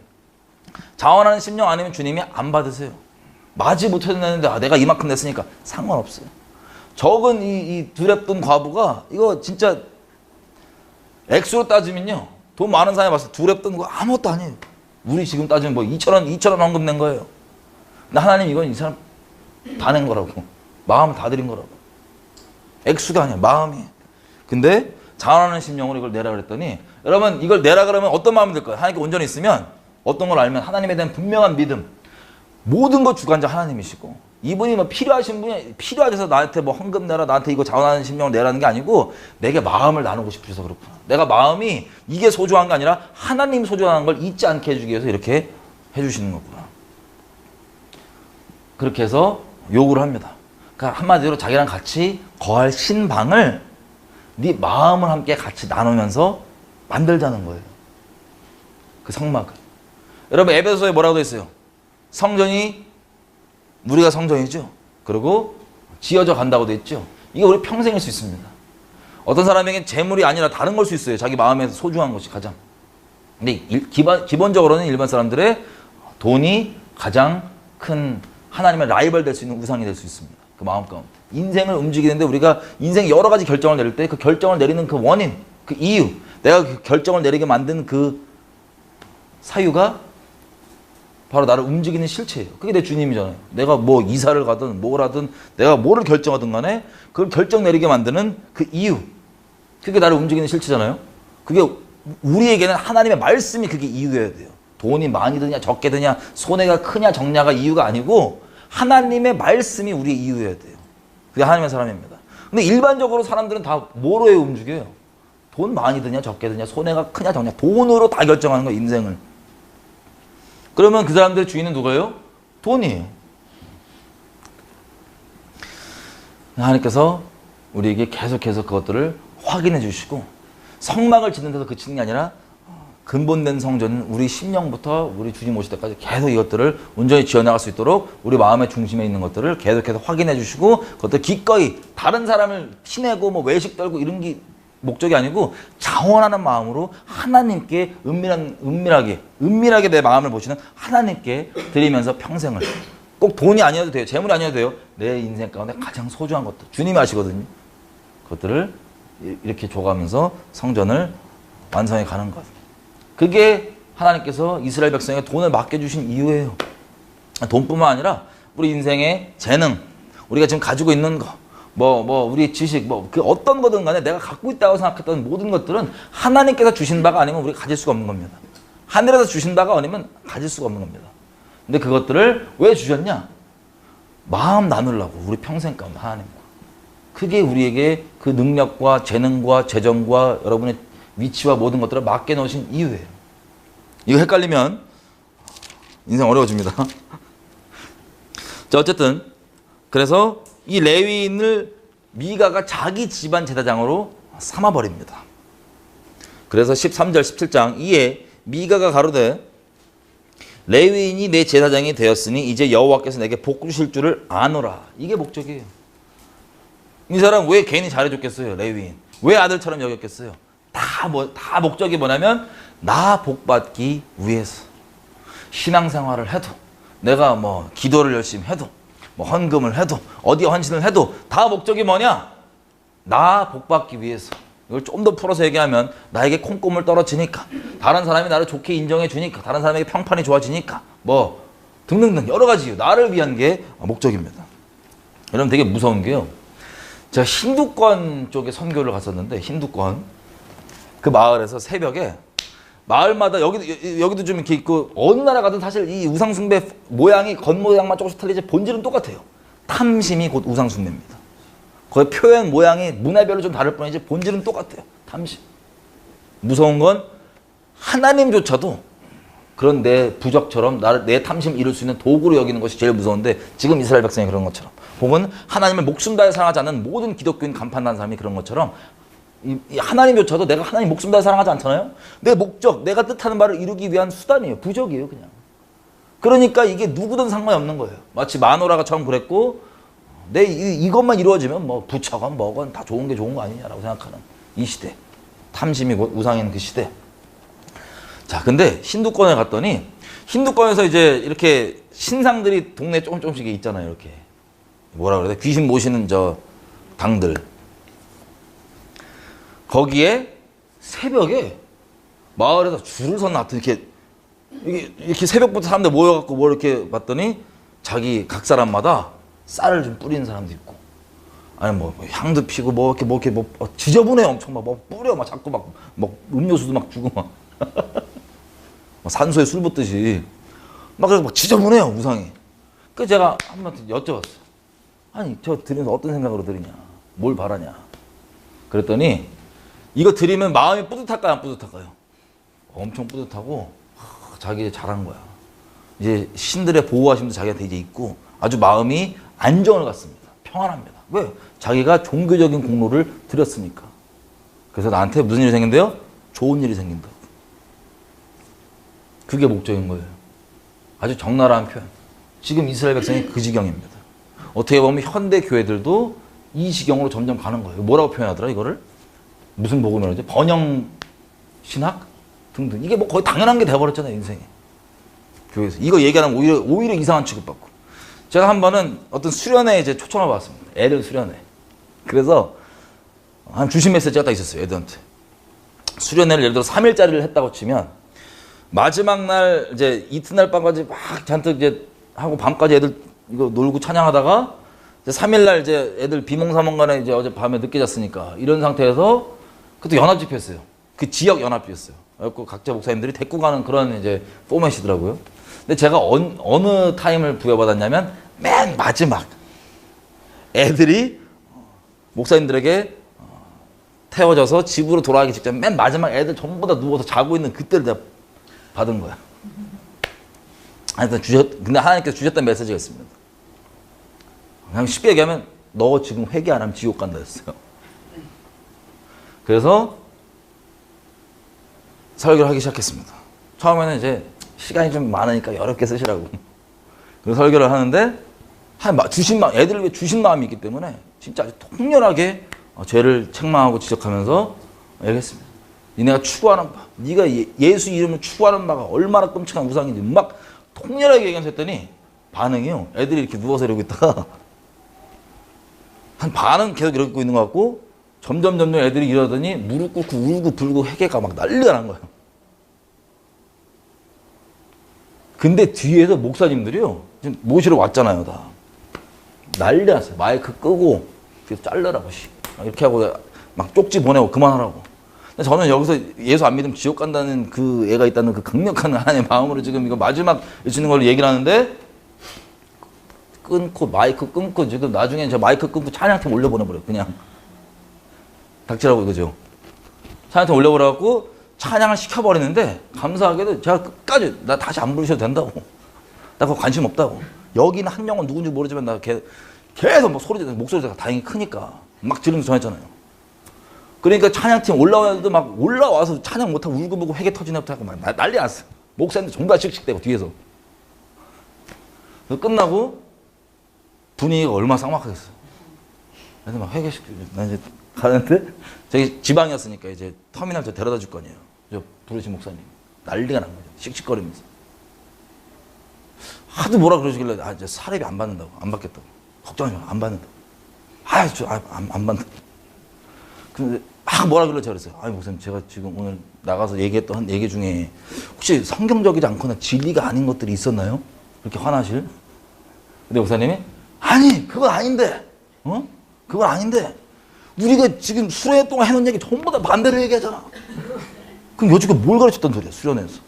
자원하는 심령 아니면 주님이 안 받으세요. 마지 못해도 내는데 내가 이만큼 냈으니까 상관없어요. 적은 이 두렙돈 과부가 이거 진짜 액수로 따지면요. 돈 많은 사람이 봤을 때 두렙돈 거 아무것도 아니에요. 우리 지금 따지면 뭐 2,000원 헌금 낸 거예요. 근데 하나님 이건 이 사람 다 낸 거라고. 마음을 다 드린 거라고. 액수가 아니야. 마음이. 근데 자원하는 심령으로 이걸 내라 그랬더니 여러분 이걸 내라 그러면 어떤 마음이 들까요? 하나님께 온전히 있으면 어떤 걸 알면 하나님에 대한 분명한 믿음. 모든 것 주관자 하나님이시고 이분이 뭐 필요하신 분이 필요하셔서 나한테 뭐 헌금 내라 나한테 이거 자원하는 심령을 내라는 게 아니고 내게 마음을 나누고 싶으셔서 그렇구나. 내가 마음이 이게 소중한 게 아니라 하나님 소중한 걸 잊지 않게 해주기 위해서 이렇게 해주시는 거구나. 그렇게 해서 요구를 합니다. 그러니까 한마디로 자기랑 같이 거할 신방을 네 마음을 함께 같이 나누면서 만들자는 거예요. 그 성막을. 여러분 에베소서에 뭐라고 돼 있어요? 성전이 우리가 성전이죠. 그리고 지어져 간다고 돼 있죠. 이게 우리 평생일 수 있습니다. 어떤 사람에게 재물이 아니라 다른 걸 수 있어요. 자기 마음에서 소중한 것이 가장. 근데 기본적으로는 일반 사람들의 돈이 가장 큰 하나님의 라이벌 될 수 있는 우상이 될 수 있습니다. 그 마음 가운데. 인생을 움직이는데 우리가 인생 여러 가지 결정을 내릴 때 그 결정을 내리는 그 원인, 그 이유, 내가 그 결정을 내리게 만든 그 사유가 바로 나를 움직이는 실체예요. 그게 내 주님이잖아요. 내가 뭐 이사를 가든 뭘 하든 내가 뭐를 결정하든 간에 그걸 결정 내리게 만드는 그 이유, 그게 나를 움직이는 실체잖아요. 그게 우리에게는 하나님의 말씀이 그게 이유여야 돼요. 돈이 많이 드냐 적게 드냐 손해가 크냐 적냐가 이유가 아니고 하나님의 말씀이 우리의 이유여야 돼요. 그게 하나님의 사람입니다. 근데 일반적으로 사람들은 다 뭐로 움직여요? 돈 많이 드냐 적게 드냐 손해가 크냐 적냐 돈으로 다 결정하는 거예요. 인생을. 그러면 그 사람들의 주인은 누구예요? 돈이에요. 하나님께서 우리에게 계속해서 그것들을 확인해 주시고 성막을 짓는 데서 그치는 게 아니라 근본된 성전은 우리 심령부터 우리 주님 오실 때까지 계속 이것들을 온전히 지어나갈 수 있도록 우리 마음의 중심에 있는 것들을 계속해서 확인해 주시고 그것들 기꺼이 다른 사람을 티내고 뭐 외식 떨고 이런 게 목적이 아니고 자원하는 마음으로 하나님께 은밀하게 내 마음을 보시는 하나님께 드리면서 평생을 꼭 돈이 아니어도 돼요. 재물이 아니어도 돼요. 내 인생 가운데 가장 소중한 것들 주님이 아시거든요. 그것들을 이렇게 줘가면서 성전을 완성해 가는 것. 그게 하나님께서 이스라엘 백성에게 돈을 맡겨주신 이유예요. 돈뿐만 아니라 우리 인생의 재능, 우리가 지금 가지고 있는 거, 우리 지식, 그 어떤 거든 간에 내가 갖고 있다고 생각했던 모든 것들은 하나님께서 주신 바가 아니면 우리가 가질 수가 없는 겁니다. 하늘에서 주신 바가 아니면 가질 수가 없는 겁니다. 근데 그것들을 왜 주셨냐? 마음 나누려고 우리 평생 가운데 하나님과. 그게 우리에게 그 능력과 재능과 재정과 여러분의 위치와 모든 것들을 맡겨놓으신 이유예요. 이거 헷갈리면 인생 어려워집니다. 자, 어쨌든 그래서 이 레위인을 미가가 자기 집안 제사장으로 삼아버립니다. 그래서 13절 17장 이에 미가가 가로되 레위인이 내 제사장이 되었으니 이제 여호와께서 내게 복 주실 줄을 아노라. 이게 목적이에요. 이 사람 왜 괜히 잘해줬겠어요? 레위인 왜 아들처럼 여겼겠어요? 다 목적이 뭐냐면 나 복받기 위해서 신앙생활을 해도 내가 뭐 기도를 열심히 해도 뭐 헌금을 해도 어디 헌신을 해도 다 목적이 뭐냐? 나 복받기 위해서. 이걸 좀 더 풀어서 얘기하면 나에게 콩고물 떨어지니까 다른 사람이 나를 좋게 인정해 주니까 다른 사람에게 평판이 좋아지니까 뭐 등등등 여러 가지 이유 나를 위한 게 목적입니다. 여러분 되게 무서운 게요. 제가 힌두권 쪽에 선교를 갔었는데 힌두권 그 마을에서 새벽에 마을마다 여기도 좀 이렇게 있고 어느 나라 가든 사실 이 우상숭배 모양이 겉모양만 조금씩 틀리지 본질은 똑같아요. 탐심이 곧 우상숭배입니다. 거의 표현 모양이 문화별로 좀 다를 뿐이지 본질은 똑같아요. 탐심. 무서운 건 하나님조차도 그런 내 부적처럼 내 탐심 이룰 수 있는 도구로 여기는 것이 제일 무서운데 지금 이스라엘 백성이 그런 것처럼 혹은 하나님을 목숨 다해 사랑하지 않는 모든 기독교인 간판난 사람이 그런 것처럼 이 하나님조차도 내가 하나님 목숨 다해 사랑하지 않잖아요. 내 목적, 내가 뜻하는 바를 이루기 위한 수단이에요. 부적이에요 그냥. 그러니까 이게 누구든 상관이 없는 거예요. 마치 마노라가 처음 그랬고 이것만 이루어지면 뭐 부처건 뭐건 다 좋은 게 좋은 거 아니냐라고 생각하는 이 시대. 탐심이 곧 우상인 그 시대. 자, 근데 힌두권에 갔더니 힌두권에서 이제 이렇게 신상들이 동네에 조금씩 있잖아요. 이렇게 뭐라 그래야 돼? 귀신 모시는 저 당들. 거기에 새벽에 마을에서 줄을 섰나 이렇게 새벽부터 사람들 모여갖고 뭐 이렇게 봤더니 자기 각 사람마다 쌀을 좀 뿌리는 사람도 있고 아니 뭐 향도 피고 뭐 이렇게 지저분해 엄청 막 뿌려 막 자꾸 막 음료수도 막 주고 막 산소에 술 붓듯이 막 그래서 막 지저분해요 우상이. 그래서 제가 한 번한테 여쭤봤어요. 아니 저 드리면서 어떤 생각으로 드리냐, 뭘 바라냐. 그랬더니 이거 드리면 마음이 뿌듯할까요, 안 뿌듯할까요? 엄청 뿌듯하고 자기 잘한 거야. 이제 신들의 보호하심도 자기한테 이제 있고 아주 마음이 안정을 갖습니다. 평안합니다. 왜? 자기가 종교적인 공로를 드렸으니까. 그래서 나한테 무슨 일이 생긴대요? 좋은 일이 생긴다. 그게 목적인 거예요. 아주 적나라한 표현. 지금 이스라엘 백성이 그 지경입니다. 어떻게 보면 현대 교회들도 이 지경으로 점점 가는 거예요. 뭐라고 표현하더라 이거를? 무슨 복음을 하지? 번영 신학 등등. 이게 뭐 거의 당연한 게 돼버렸잖아요 인생에. 교회에서 이거 얘기하면 오히려 이상한 취급받고. 제가 한 번은 어떤 수련회에 이제 초청을 받았습니다. 애들 수련회. 그래서 한 주신 메시지가 딱 있었어요. 애들한테. 수련회를 예를 들어 3일짜리를 했다고 치면 마지막 날 이제 이튿날 밤까지 막 잔뜩 이제 하고 밤까지 애들 이거 놀고 찬양하다가 이제 3일날 이제 애들 비몽사몽간에 이제 어제 밤에 늦게 잤으니까 이런 상태에서 그것도 연합 집회였어요. 그 지역 연합이었어요. 그래서 각자 목사님들이 데리고 가는 그런 이제 포맷이더라고요. 근데 제가 어느 타임을 부여받았냐면 맨 마지막 애들이 목사님들에게 태워져서 집으로 돌아가기 직전 맨 마지막 애들 전부 다 누워서 자고 있는 그때를 내가 받은 거야. 근데 하나님께서 주셨던 메시지가 있습니다. 그냥 쉽게 얘기하면 너 지금 회개 안 하면 지옥 간다 했어요. 그래서 설교를 하기 시작했습니다. 처음에는 이제 시간이 좀 많으니까 여러 개 쓰시라고. 그래서 설교를 하는데 애들을 위해 주신 마음이 있기 때문에 진짜 아주 통렬하게 죄를 책망하고 지적하면서 얘기했습니다. 니네가 추구하는 바, 네가 예수 이름을 추구하는 바가 얼마나 끔찍한 우상인지 막 통렬하게 얘기하면서 했더니 반응이요. 애들이 이렇게 누워서 이러고 있다가 한 반은 계속 이러고 있는 것 같고 점점 애들이 이러더니 무릎 꿇고 울고 불고 회개가 막 난리가 난 거예요. 근데 뒤에서 목사님들이요. 지금 모시러 왔잖아요. 다. 난리 났어요. 마이크 끄고 잘라라고 이렇게 하고 막 쪽지 보내고 그만하라고. 근데 저는 여기서 예수 안 믿으면 지옥 간다는 그 애가 있다는 그 강력한 하나님의 마음으로 지금 이거 마지막 해주는 걸로 얘기를 하는데 끊고 마이크 끊고 지금 나중에 저 마이크 끊고 찬양팀 올려보내버려요. 그냥 닥치라고 이거죠. 찬양팀 올려버려갖고 찬양을 시켜버리는데 감사하게도 제가 끝까지 나 다시 안 부르셔도 된다고. 나 그거 관심 없다고. 여기는 한 명은 누군지 모르지만 나 계속 막 소리 지르는 목소리가 다행히 크니까 막 지르면서 전했잖아요. 그러니까 찬양팀 올라와도 막 올라와서 찬양 못하고 울고불고 회개 터지는 것부터 하고 막 난리 났어요. 목사님들 전부 다 씩씩대고 뒤에서. 끝나고 분위기가 얼마나 쌍막하겠어. 그래서 막 회개시키고 나 이제 가는데 저기 지방이었으니까 이제 터미널 저 데려다 줄 거 아니에요. 저 부르신 목사님. 난리가 난 거죠. 씩씩거리면서. 하도 뭐라 그러시길래 이제 사례비 안 받는다고. 안 받겠다고. 걱정하지 마. 안 받는다고. 안 받는다고. 근데 막 뭐라 그러지 그랬어요. 아니 목사님 제가 지금 오늘 나가서 얘기했던 한 얘기 중에 혹시 성경적이지 않거나 진리가 아닌 것들이 있었나요? 그렇게 화나실? 근데 목사님이 아니 그건 아닌데 그건 아닌데 우리가 지금 수련회 동안 해놓은 얘기 전부 다 반대로 얘기하잖아. 그럼 여지껏 뭘 가르쳤단 소리야 수련회에서.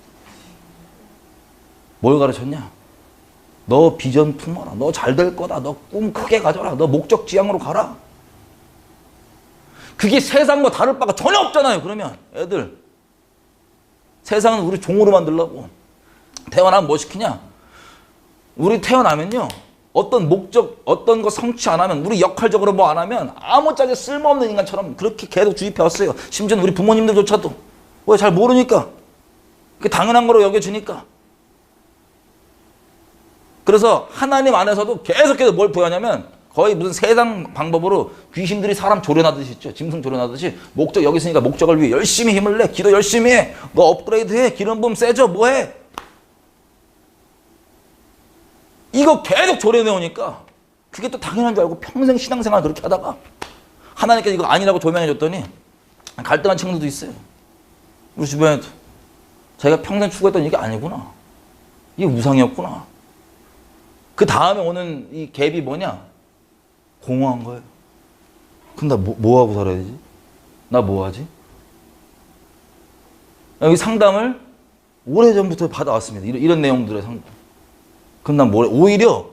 뭘 가르쳤냐? 너 비전 품어라. 너 잘 될 거다. 너 꿈 크게 가져라. 너 목적 지향으로 가라. 그게 세상과 다를 바가 전혀 없잖아요. 그러면 애들 세상은 우리 종으로 만들려고. 태어나면 뭐 시키냐? 우리 태어나면요 어떤 목적 어떤 거 성취 안 하면 우리 역할적으로 뭐 안 하면 아무짝에 쓸모없는 인간처럼 그렇게 계속 주입해 왔어요. 심지어 우리 부모님들조차도. 왜 잘 모르니까. 그게 당연한 거로 여겨지니까. 그래서 하나님 안에서도 계속해서 뭘 보여냐면 거의 무슨 세상 방법으로 귀신들이 사람 조련하듯이 있죠. 짐승 조련하듯이 목적 여기 있으니까 목적을 위해 열심히 힘을 내. 기도 열심히 해. 너 업그레이드해. 기름 부음 세져. 뭐해. 이거 계속 조련해 오니까 그게 또 당연한 줄 알고 평생 신앙생활 그렇게 하다가 하나님께서 이거 아니라고 조명해 줬더니 갈등한 친구들도 있어요. 우리 주변에도 자기가 평생 추구했던 이게 아니구나. 이게 우상이었구나. 그 다음에 오는 이 갭이 뭐냐? 공허한 거예요. 그럼 나 뭐 하고 살아야 되지? 나 뭐 하지? 여기 상담을 오래전부터 받아왔습니다. 이런 내용들의 상담. 그럼 난 오히려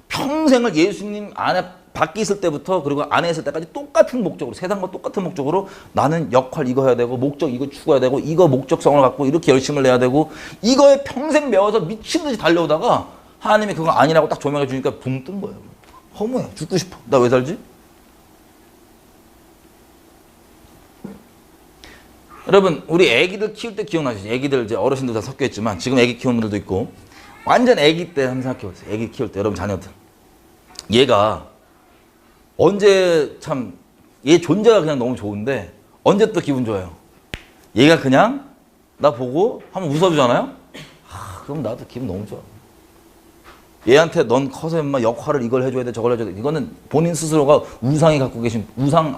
평생을 예수님 안에 밖에 있을 때부터 그리고 안에 있을 때까지 똑같은 목적으로 세상과 똑같은 목적으로 나는 역할 이거 해야 되고 목적 이거 추구해야 되고 이거 목적성을 갖고 이렇게 열심을 내야 되고 이거에 평생 매워서 미친 듯이 달려오다가 하나님이 그거 아니라고 딱 조명해 주니까 붕 뜬 거예요. 허무해. 죽고 싶어. 나 왜 살지? 여러분 우리 애기들 키울 때 기억나시죠? 애기들 이제 어르신들 다 섞여 있지만 지금 애기 키우는 분들도 있고 완전 애기 때 한번 생각해보세요. 애기 키울 때 여러분 자녀들 얘가 언제 참 얘 존재가 그냥 너무 좋은데 언제 또 기분 좋아요? 얘가 그냥 나 보고 한번 웃어주잖아요? 그럼 나도 기분 너무 좋아. 얘한테 넌 커서 인마 역할을 이걸 해줘야 돼 저걸 해줘야 돼. 이거는 본인 스스로가 우상이 갖고 계신 우상에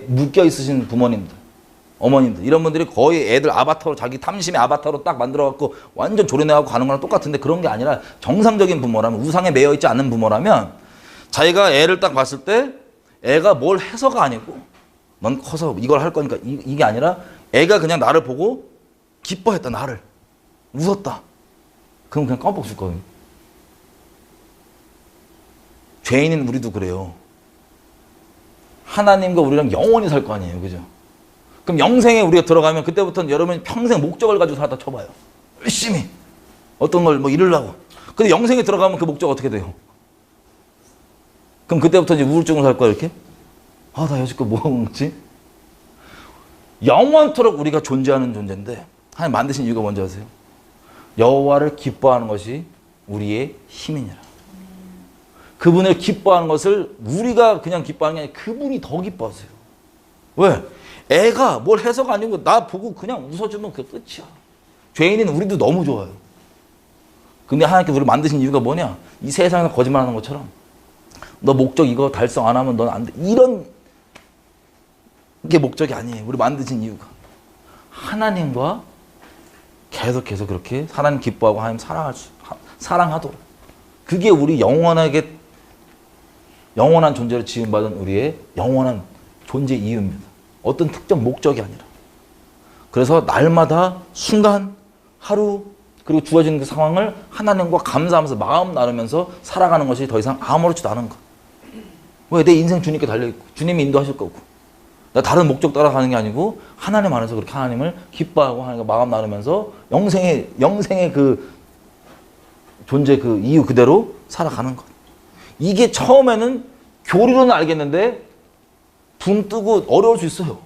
묶여 있으신 부모님들, 어머님들 이런 분들이 거의 애들 아바타로 자기 탐심의 아바타로 딱 만들어갖고 완전 조련해갖고 가는 거랑 똑같은데 그런 게 아니라 정상적인 부모라면 우상에 매여 있지 않는 부모라면 자기가 애를 딱 봤을 때 애가 뭘 해서가 아니고 넌 커서 이걸 할 거니까 이게 아니라 애가 그냥 나를 보고 기뻐했다 나를 웃었다 그럼 그냥 껌뻑 줄 거예요. 죄인인 우리도 그래요. 하나님과 우리랑 영원히 살 거 아니에요. 그죠? 그럼 영생에 우리가 들어가면 그때부터는 여러분이 평생 목적을 가지고 살다 쳐봐요. 열심히 어떤 걸 뭐 이루려고. 근데 영생에 들어가면 그 목적 어떻게 돼요? 그럼 그때부터 이제 우울증으로 살 거야 이렇게? 아, 나 여지껏 뭐 하고 있지? 영원토록 우리가 존재하는 존재인데 하나님 만드신 이유가 뭔지 아세요? 여호와를 기뻐하는 것이 우리의 힘이니라. 그분을 기뻐하는 것을 우리가 그냥 기뻐하는 게 아니라 그분이 더 기뻐하세요. 왜? 애가 뭘 해서가 아니고 나 보고 그냥 웃어주면 그게 끝이야. 죄인인 우리도 너무 좋아요. 근데 하나님께서 우리를 만드신 이유가 뭐냐? 이 세상에서 거짓말하는 것처럼 너 목적 이거 달성 안 하면 넌 안 돼. 이런 게 목적이 아니에요. 우리 만드신 이유가 하나님과 계속해서 그렇게 하나님 기뻐하고 하나님 사랑하도록 그게 우리 영원한 존재로 지음받은 우리의 영원한 존재 이유입니다. 어떤 특정 목적이 아니라. 그래서 날마다 순간 하루 그리고 주어지는 그 상황을 하나님과 감사하면서 마음 나누면서 살아가는 것이 더 이상 아무렇지도 않은 것. 왜? 내 인생 주님께 달려있고 주님이 인도하실 거고 나 다른 목적 따라가는 게 아니고 하나님 안에서 그렇게 하나님을 기뻐하고 하나님과 마음 나누면서 영생의 그 존재 그 이유 그대로 살아가는 것. 이게 처음에는 교리로는 알겠는데 붕 뜨고 어려울 수 있어요.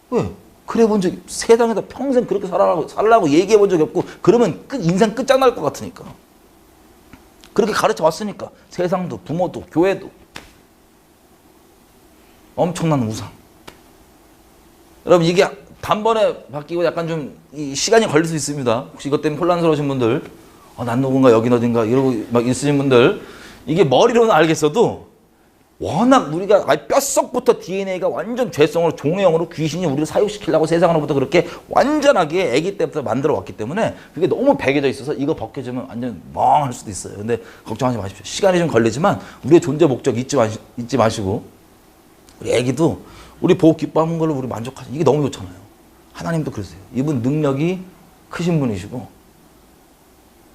왜? 그래 본 적이 세상에서 평생 그렇게 살라고 얘기해 본 적이 없고 그러면 인생 끝장날 것 같으니까. 그렇게 가르쳐 왔으니까 세상도 부모도 교회도 엄청난 우상. 여러분 이게 단번에 바뀌고 약간 좀 시간이 걸릴 수 있습니다. 혹시 이것 때문에 혼란스러우신 분들 난 누군가 여긴 어딘가 이러고 막 있으신 분들 이게 머리로는 알겠어도 워낙 우리가 뼛속부터 DNA가 완전 죄성으로 종의형으로 귀신이 우리를 사육시키려고 세상으로부터 그렇게 완전하게 아기 때부터 만들어 왔기 때문에 그게 너무 배겨져 있어서 이거 벗겨지면 완전 멍할 수도 있어요. 근데 걱정하지 마십시오. 시간이 좀 걸리지만 우리의 존재 목적 잊지 마시고 우리 아기도 우리 보고 기뻐하는 걸로 우리 만족하죠. 이게 너무 좋잖아요. 하나님도 그러세요. 이분 능력이 크신 분이시고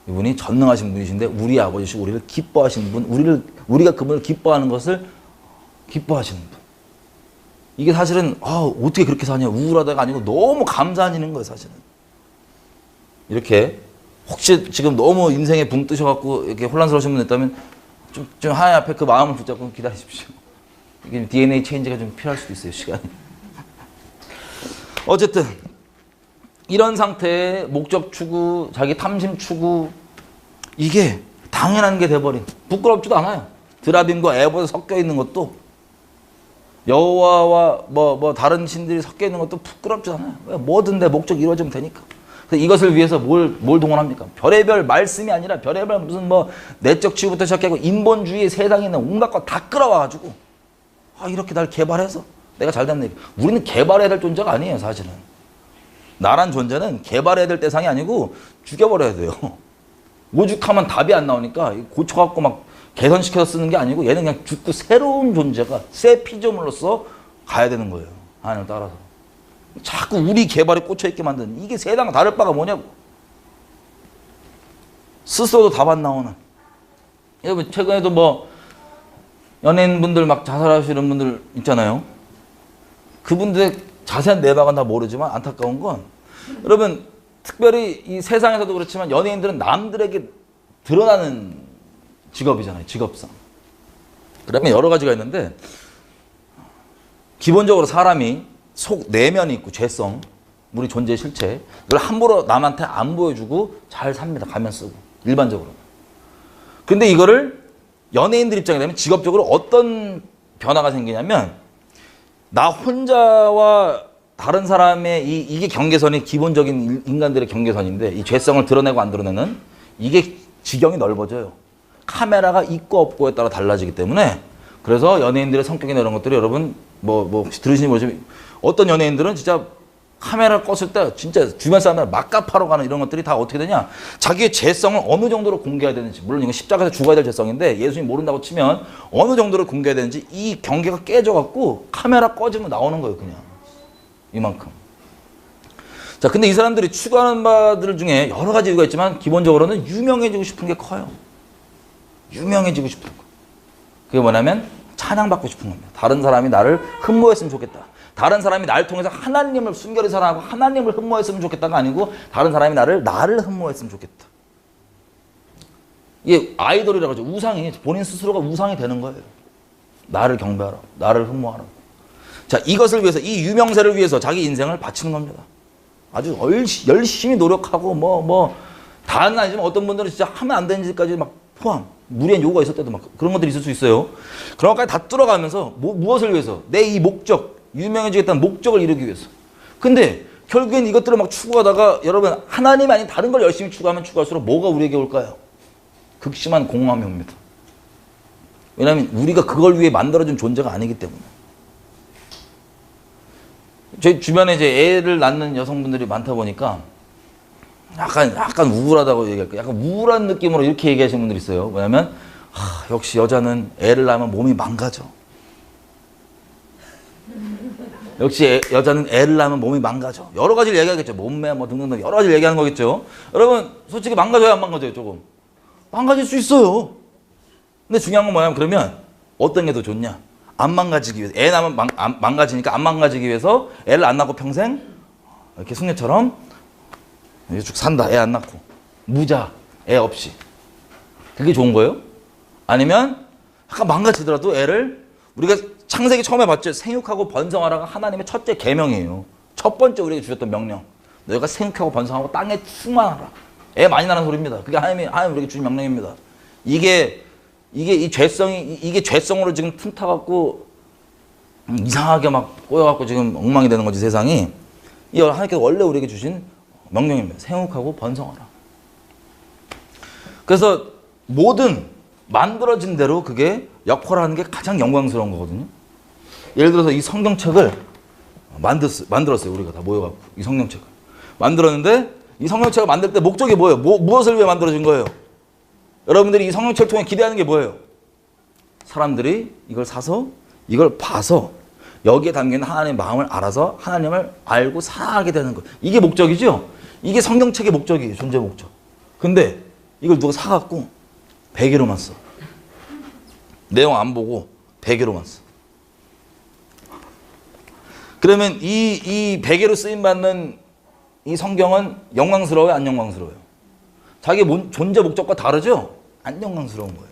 이분이 전능하신 분이신데 우리 아버지시고 우리를 기뻐하시는 분, 우리가 그분을 기뻐하는 것을 기뻐하시는 분. 이게 사실은 어떻게 그렇게 사냐 우울하다가 아니고 너무 감사한 일인 거예요. 사실은. 이렇게 혹시 지금 너무 인생에 붕 뜨셔갖고 이렇게 혼란스러우신 분 있다면 좀 하나님 앞에 그 마음을 붙잡고 기다리십시오. 이게 DNA 체인지가 좀 필요할 수도 있어요. 시간이. 어쨌든 이런 상태의 목적 추구, 자기 탐심 추구 이게 당연한 게 돼버린 부끄럽지도 않아요. 드라빔과 에봇에 섞여 있는 것도 여호와와 뭐 다른 신들이 섞여 있는 것도 부끄럽지 않아요. 뭐든 내 목적 이루어지면 되니까. 그래서 이것을 위해서 뭘 동원합니까? 별의별 말씀이 아니라 별의별 무슨 내적 치유부터 시작하고 인본주의 세상에 있는 온갖 것 다 끌어와가지고 이렇게 날 개발해서 내가 잘 됐네. 우리는 개발해야 될 존재가 아니에요. 사실은. 나란 존재는 개발해야 될 대상이 아니고 죽여버려야 돼요. 오죽하면 답이 안 나오니까 고쳐갖고 막 개선시켜서 쓰는 게 아니고 얘는 그냥 죽고 새로운 존재가 새 피조물로서 가야 되는 거예요. 하나님을 따라서. 자꾸 우리 개발에 꽂혀있게 만드는 이게 세상 다를 바가 뭐냐고. 스스로도 답 안 나오는. 여러분 최근에도 연예인분들 막 자살하시는 분들 있잖아요. 그분들의 자세한 내막은 다 모르지만 안타까운 건 여러분 특별히 이 세상에서도 그렇지만 연예인들은 남들에게 드러나는 직업이잖아요. 직업상. 그러면 여러 가지가 있는데 기본적으로 사람이 속 내면이 있고 죄성, 우리 존재의 실체 그걸 함부로 남한테 안 보여주고 잘 삽니다. 가면 쓰고 일반적으로. 근데 이거를 연예인들 입장에 되면 직업적으로 어떤 변화가 생기냐면 나 혼자와 다른 사람의 이게 경계선이 기본적인 인간들의 경계선인데 이 죄성을 드러내고 안 드러내는 이게 지경이 넓어져요. 카메라가 있고 없고에 따라 달라지기 때문에 그래서 연예인들의 성격이나 이런 것들이 여러분 뭐 혹시 들으시니 모르지만 어떤 연예인들은 진짜 카메라를 껐을 때 진짜 주변 사람들 막가파로 가는 이런 것들이 다 어떻게 되냐 자기의 죄성을 어느 정도로 공개해야 되는지 물론 이건 십자가에서 죽어야 될 죄성인데 예수님 모른다고 치면 어느 정도로 공개해야 되는지 이 경계가 깨져갖고 카메라 꺼지면 나오는 거예요 그냥 이만큼. 자 근데 이 사람들이 추구하는 바들 중에 여러 가지 이유가 있지만 기본적으로는 유명해지고 싶은 게 커요. 유명해지고 싶은 거. 그게 뭐냐면 찬양받고 싶은 겁니다. 다른 사람이 나를 흠모했으면 좋겠다. 다른 사람이 나를 통해서 하나님을 순결히 사랑하고 하나님을 흠모했으면 좋겠다가 아니고 다른 사람이 나를 흠모했으면 좋겠다. 이게 아이돌이라고 하죠. 우상이 본인 스스로가 우상이 되는 거예요. 나를 경배하라. 나를 흠모하라. 자 이것을 위해서 이 유명세를 위해서 자기 인생을 바치는 겁니다. 아주 열심히 노력하고 다는 아니지만 어떤 분들은 진짜 하면 안 되는 짓까지 막 포함 무리한 요구가 있을 때도 막 그런 것들이 있을 수 있어요. 그런 것까지 다 뚫어가면서 무엇을 위해서 내 이 목적 유명해지겠다는 목적을 이루기 위해서. 근데 결국엔 이것들을 막 추구하다가 여러분 하나님이 아닌 다른 걸 열심히 추구하면 추구할수록 뭐가 우리에게 올까요? 극심한 공허함이 옵니다. 왜냐하면 우리가 그걸 위해 만들어진 존재가 아니기 때문에. 저희 주변에 이제 애를 낳는 여성분들이 많다 보니까 약간 우울하다고 얘기할까요? 약간 우울한 느낌으로 이렇게 얘기하시는 분들이 있어요. 뭐냐면 역시 여자는 애를 낳으면 몸이 망가져. 역시 여자는 애를 낳으면 몸이 망가져. 여러 가지를 얘기하겠죠. 몸매 뭐 등등등 여러 가지를 얘기하는 거겠죠. 여러분 솔직히 망가져요 안 망가져요? 조금 망가질 수 있어요. 근데 중요한 건 뭐냐면 그러면 어떤 게 더 좋냐? 안 망가지기 위해서 애 낳으면 망가지니까 안 망가지기 위해서 애를 안 낳고 평생 이렇게 숙녀처럼 쭉 산다. 애 안 낳고 무자 애 없이 그게 좋은 거예요? 아니면 약간 망가지더라도 애를 우리가 창세기 처음에 봤죠. 생육하고 번성하라가 하나님의 첫째 계명이에요. 첫 번째 우리에게 주셨던 명령. 너희가 생육하고 번성하고 땅에 충만하라. 애 많이 낳는 소리입니다. 그게 하나님 우리에게 주신 명령입니다. 이게 이 죄성이 이게 죄성으로 지금 틈타갖고 이상하게 막 꼬여갖고 지금 엉망이 되는 거지 세상이. 이 하나님께서 원래 우리에게 주신 명령입니다. 생육하고 번성하라. 그래서 모든 만들어진 대로 그게 역할하는 게 가장 영광스러운 거거든요. 예를 들어서 이 성경책을 만들었어요. 우리가 다 모여갖고 이 성경책을 만들었는데 이 성경책을 만들 때 목적이 뭐예요? 무엇을 위해 만들어진 거예요? 여러분들이 이 성경책을 통해 기대하는 게 뭐예요? 사람들이 이걸 사서 이걸 봐서 여기에 담겨있는 하나님의 마음을 알아서 하나님을 알고 사랑하게 되는 것. 이게 목적이죠? 이게 성경책의 목적이에요. 존재 목적. 근데 이걸 누가 사갖고 베개로만 써. 내용 안 보고 베개로만 써. 그러면 이 베개로 쓰임받는 이 성경은 영광스러워요? 안 영광스러워요? 자기 존재 목적과 다르죠? 안 영광스러운 거예요.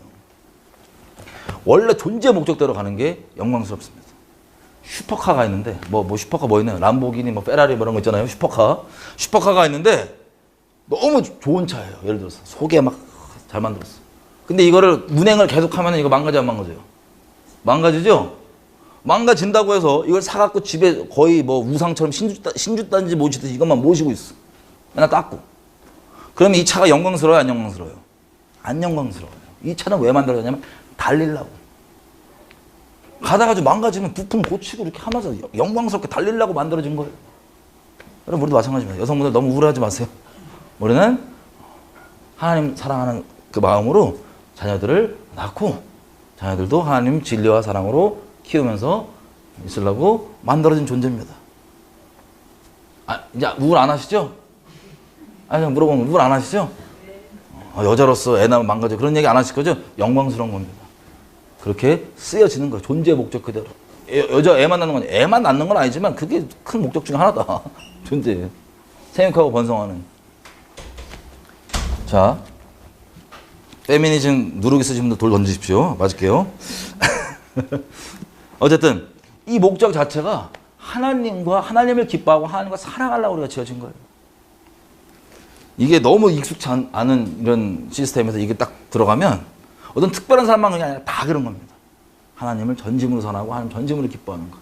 원래 존재 목적대로 가는 게 영광스럽습니다. 슈퍼카가 있는데 뭐 슈퍼카 뭐 있나요? 람보기니 뭐 페라리 뭐 이런 거 있잖아요. 슈퍼카가 있는데 너무 좋은 차예요. 예를 들어서 속에 막 잘 만들었어. 근데 이거를 운행을 계속하면 이거 망가져 안 망가져요? 망가지죠? 망가진다고 해서 이걸 사갖고 집에 거의 뭐 우상처럼 신주단지 모시듯이 이것만 모시고 있어. 맨날 닦고. 그러면 이 차가 영광스러워요? 안 영광스러워요? 안 영광스러워요. 이 차는 왜 만들어졌냐면 달리려고. 가다가 좀 망가지면 부품 고치고 이렇게 하면서 영광스럽게 달리려고 만들어진 거예요. 여러분 우리도 마찬가지입니다. 여성분들 너무 우울하지 마세요. 우리는 하나님 사랑하는 그 마음으로 자녀들을 낳고 자녀들도 하나님 진리와 사랑으로 키우면서 있으려고 만들어진 존재입니다. 이제 우울 안 하시죠? 물어보면 우울 안 하시죠? 여자로서 애 낳으면 망가져. 그런 얘기 안 하실 거죠? 영광스러운 겁니다. 그렇게 쓰여지는 거예요. 존재의 목적 그대로. 여자 애만 낳는 건 애만 낳는 건 아니지만 그게 큰 목적 중에 하나다. 존재예요. 생육하고 번성하는. 자, 페미니즘 누르기 쓰신 분들 돌 던지십시오. 맞을게요. 어쨌든 이 목적 자체가 하나님과 하나님을 기뻐하고 하나님과 사랑하려고 우리가 지어진 거예요. 이게 너무 익숙치 않은 이런 시스템에서 이게 딱 들어가면 어떤 특별한 사람만 그게 아니라 다 그런 겁니다. 하나님을 전심으로 선하고 하나님 전심으로 기뻐하는 거.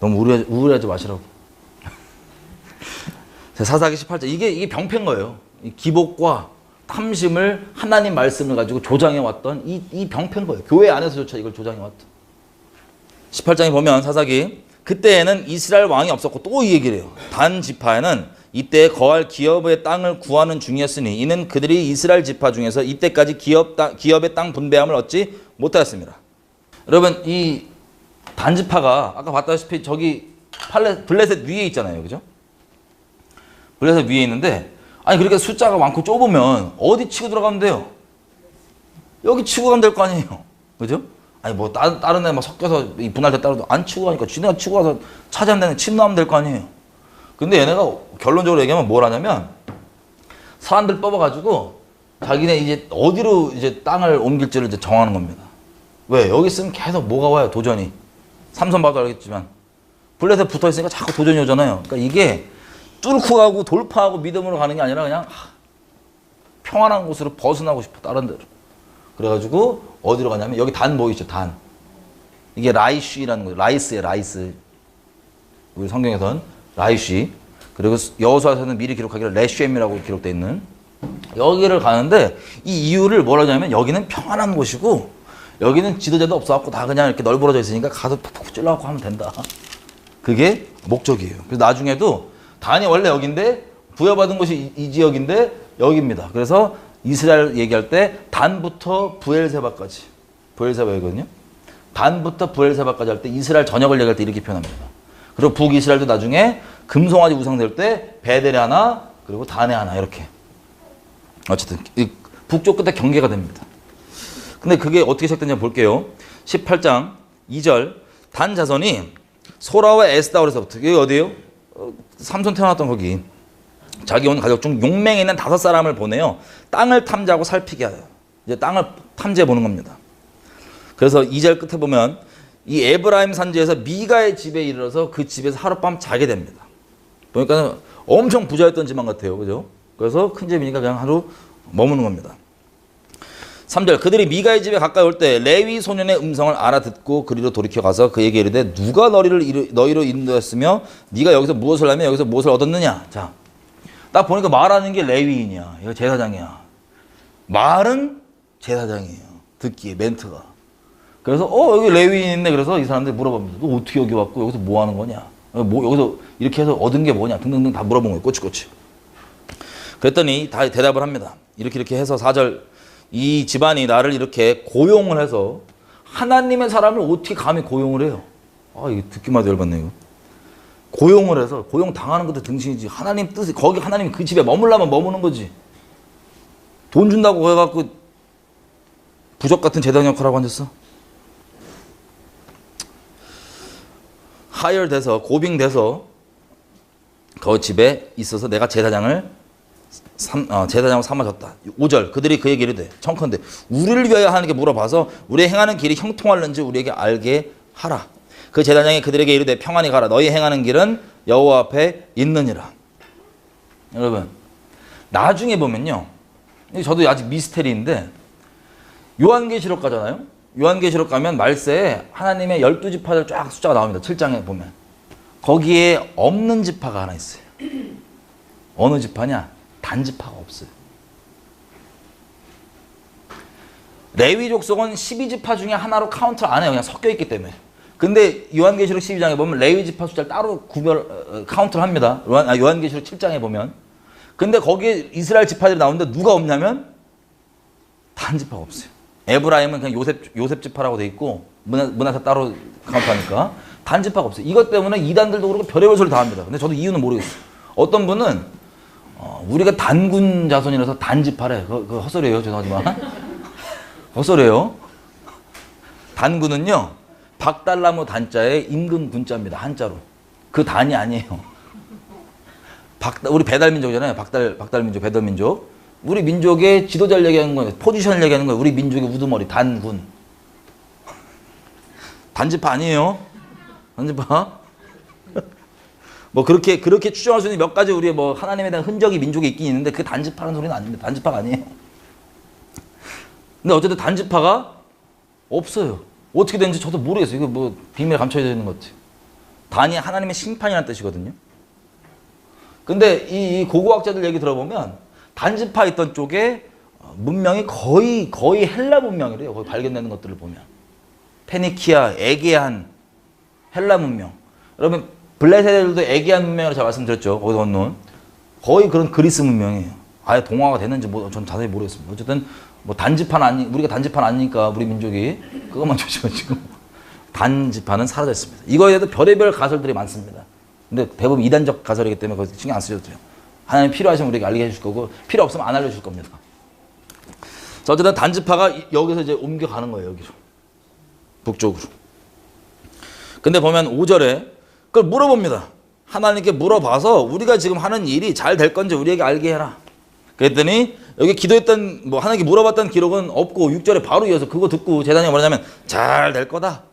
너무 우울해하지 마시라고. 사사기 18절 이게 병폐인 거예요. 이 기복과 탐심을 하나님 말씀을 가지고 조장해왔던 이 병폐인 거예요. 교회 안에서조차 이걸 조장해왔던. 18장에 보면 사사기 그때에는 이스라엘 왕이 없었고 또 이 얘기를 해요. 단 지파에는 이때 거할 기업의 땅을 구하는 중이었으니 이는 그들이 이스라엘 지파 중에서 이때까지 기업의 땅 분배함을 얻지 못하였습니다. 여러분 이 단지파가 아까 봤다시피 저기 블레셋 위에 있잖아요. 그죠? 블레셋 위에 있는데 아니 그렇게 숫자가 많고 좁으면 어디 치고 들어가면 돼요? 여기 치고 가면 될 거 아니에요. 그죠? 아니 뭐 다른 애 막 섞여서 분할 때 따로도 안 치고 가니까 지네가 치고 가서 차지한 데는 침노하면 될 거 아니에요. 근데 얘네가 결론적으로 얘기하면 뭘 하냐면 사람들 뽑아가지고 자기네 이제 어디로 이제 땅을 옮길지를 이제 정하는 겁니다. 왜? 여기 있으면 계속 뭐가 와요? 도전이. 삼선 봐도 알겠지만 블레셋 붙어 있으니까 자꾸 도전이 오잖아요. 그러니까 이게 뚫고 가고 돌파하고 믿음으로 가는 게 아니라 그냥 평안한 곳으로 벗어나고 싶어 다른 데로. 그래가지고 어디로 가냐면 여기 단 보이죠? 단. 이게 라이쉬라는 거예요. 라이스예요. 라이스. 우리 성경에선 라이쉬. 그리고 여호수아서는 미리 기록하기를 레쉔이라고 기록되어 있는 여기를 가는데 이 이유를 뭐라 하냐면 여기는 평안한 곳이고 여기는 지도자도 없어갖고 다 그냥 이렇게 널브러져 있으니까 가서 푹푹 찔러갖고 하면 된다. 그게 목적이에요. 그래서 나중에도 단이 원래 여기인데 부여받은 곳이 이 지역인데 여기입니다. 그래서 이스라엘 얘기할 때 단부터 부엘세바까지 부엘세바이거든요. 단부터 부엘세바까지 할 때 이스라엘 전역을 얘기할 때 이렇게 표현합니다. 그리고 북이스라엘도 나중에 금송아지 우상될 때 베델에 하나 그리고 단에 하나 이렇게 어쨌든 이 북쪽 끝에 경계가 됩니다. 근데 그게 어떻게 시작됐냐 볼게요. 18장 2절 단 자손이 소라와 에스다올에서부터 여기 어디예요? 삼손 태어났던 거기. 자기 온 가족 중 용맹에 있는 5사람을 보내요. 땅을 탐지하고 살피게 하여. 이제 땅을 탐지해 보는 겁니다. 그래서 2절 끝에 보면 이 에브라임 산지에서 미가의 집에 이르러서 그 집에서 하룻밤 자게 됩니다. 보니까 엄청 부자였던 집안 같아요. 그죠? 그래서 큰 집이니까 그냥 하루 머무는 겁니다. 3절 그들이 미가의 집에 가까이 올 때 레위 소년의 음성을 알아듣고 그리로 돌이켜 가서 그에게 이르되 누가 너희로 인도했으며 네가 여기서 무엇을 하며 여기서 무엇을 얻었느냐. 자, 딱 보니까 말하는 게 레위인이야. 이거 제사장이야. 말은 제사장이에요. 듣기에 멘트가. 그래서 여기 레위인 있네. 그래서 이 사람들이 물어봅니다. 너 어떻게 여기 왔고 여기서 뭐 하는 거냐. 여기서 이렇게 해서 얻은 게 뭐냐 등등등 다 물어본 거예요. 꼬치꼬치. 그랬더니 다 대답을 합니다. 이렇게 해서 4절 이 집안이 나를 이렇게 고용을 해서 하나님의 사람을 어떻게 감히 고용을 해요? 이게 듣기만 해도 열받네 이거. 고용을 해서 고용 당하는 것도 등신이지. 하나님 뜻이 거기 하나님이 그 집에 머물라면 머무는 거지. 돈 준다고 해갖고 부적 같은 제단 역할하고 앉았어. 하열돼서 고빙돼서 그 집에 있어서 내가 제사장을 삼아졌다. 5절 그들이 그에게 이르되 청컨대 우리를 위하여 하나님께 물어봐서 우리의 행하는 길이 형통할는지 우리에게 알게 하라. 그 제사장이 그들에게 이르되 평안히 가라. 너희 행하는 길은 여호와 앞에 있느니라. 여러분 나중에 보면요. 저도 아직 미스테리인데 요한계시록 가잖아요. 요한계시록 가면 말세에 하나님의 12지파들 쫙 숫자가 나옵니다. 7장에 보면. 거기에 없는 지파가 하나 있어요. 어느 지파냐? 단지파가 없어요. 레위 족속은 12지파 중에 하나로 카운트를 안 해요. 그냥 섞여 있기 때문에. 근데 요한계시록 12장에 보면 레위 지파 숫자를 따로 카운트를 합니다. 요한계시록 7장에 보면. 근데 거기에 이스라엘 지파들이 나오는데 누가 없냐면 단지파가 없어요. 에브라임은 그냥 요셉 지파라고 돼 있고 문하세 따로 카운트하니까 단지파가 없어요. 이것 때문에 이단들도 그렇고 별의별 소리 다 합니다. 근데 저도 이유는 모르겠어요. 어떤 분은 우리가 단군 자손이라서 단지파래. 그거 헛소리예요. 죄송하지만. 헛소리예요. 단군은요. 박달나무 단자에 임금 군자입니다. 한자로. 그 단이 아니에요. 우리 배달민족이잖아요. 박달민족, 배달민족. 우리 민족의 지도자를 얘기하는 거예요. 포지션을 얘기하는 거예요. 우리 민족의 우두머리, 단군. 단지파 아니에요. 단지파. 뭐 그렇게 추정할 수 있는 몇 가지 우리의 뭐 하나님에 대한 흔적이 민족에 있긴 있는데 그 단지파라는 소리는 아닙니다. 단지파가 아니에요. 근데 어쨌든 단지파가 없어요. 어떻게 되는지 저도 모르겠어요. 이거 뭐 비밀에 감춰져 있는 것 같아요. 단이 하나님의 심판이라는 뜻이거든요. 근데 이 고고학자들 얘기 들어보면 단지파 있던 쪽에 문명이 거의 헬라 문명이래요. 거기 발견되는 것들을 보면. 페니키아, 에게안, 헬라 문명. 여러분 블레셋들도 에게안 문명이라고 제가 말씀드렸죠. 거기서 온 거의 그런 그리스 문명이에요. 아예 동화가 됐는지 전 자세히 모르겠습니다. 어쨌든 뭐 우리가 단지판 아니니까 우리 민족이 그것만 조심하시고 단지판은 사라졌습니다. 이거에 대해서 별의별 가설들이 많습니다. 근데 대부분 이단적 가설이기 때문에 그거 신경 안 쓰셔도 돼요. 하나님 필요하시면 우리에게 알게 해줄 거고 필요 없으면 안 알려줄 겁니다. 자, 어쨌든 단지파가 여기서 이제 옮겨가는 거예요. 여기로. 북쪽으로. 근데 보면 5절에 그걸 물어봅니다. 하나님께 물어봐서 우리가 지금 하는 일이 잘 될 건지 우리에게 알게 해라. 그랬더니 여기 기도했던 하나님께 물어봤던 기록은 없고 6절에 바로 이어서 그거 듣고 제사장이 뭐냐면 잘 될 거다.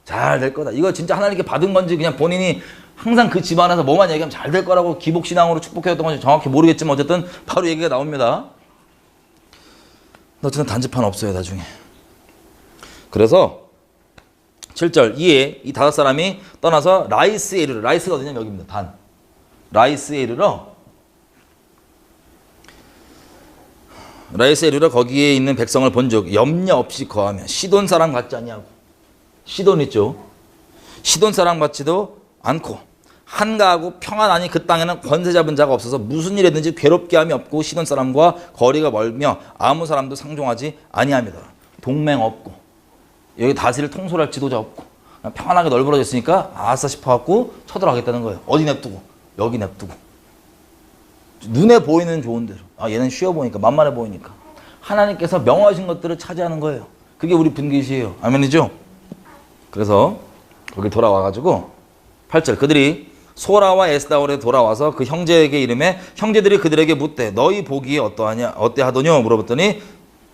잘 될 거다. 이거 진짜 하나님께 받은 건지 그냥 본인이 항상 그 집안에서 뭐만 얘기하면 잘 될 거라고 기복신앙으로 축복해왔던 건지 정확히 모르겠지만 어쨌든 바로 얘기가 나옵니다. 어쨌든 단지판 없어요 나중에. 그래서 7절 이에 이 5사람이 떠나서 라이스에 이르러. 라이스가 어디냐면 여기입니다. 단. 라이스에 이르러 거기에 있는 백성을 본즉 염려 없이 거하며 시돈 사람 같지 아니하고. 시돈 있죠. 시돈 사람 같지도 않고 한가하고 평안하니 그 땅에는 권세 잡은 자가 없어서 무슨 일이든지 괴롭게 함이 없고 시돈 사람과 거리가 멀며 아무 사람도 상종하지 아니합니다. 동맹 없고 여기 다스릴 통솔할 지도자 없고 그냥 평안하게 널브러져 있으니까 아싸 싶어갖고 쳐들어가겠다는 거예요. 어디 냅두고 여기 냅두고 눈에 보이는 좋은 대로. 얘는 쉬워 보이니까 만만해 보이니까 하나님께서 명하신 것들을 차지하는 거예요. 그게 우리 분깃이에요. 아멘이죠? 그래서 거기 돌아와가지고 8절 그들이 소라와 에스다올에 돌아와서 그 형제에게 이름에 형제들이 그들에게 묻되 너희 보기에 어때하더뇨 물어봤더니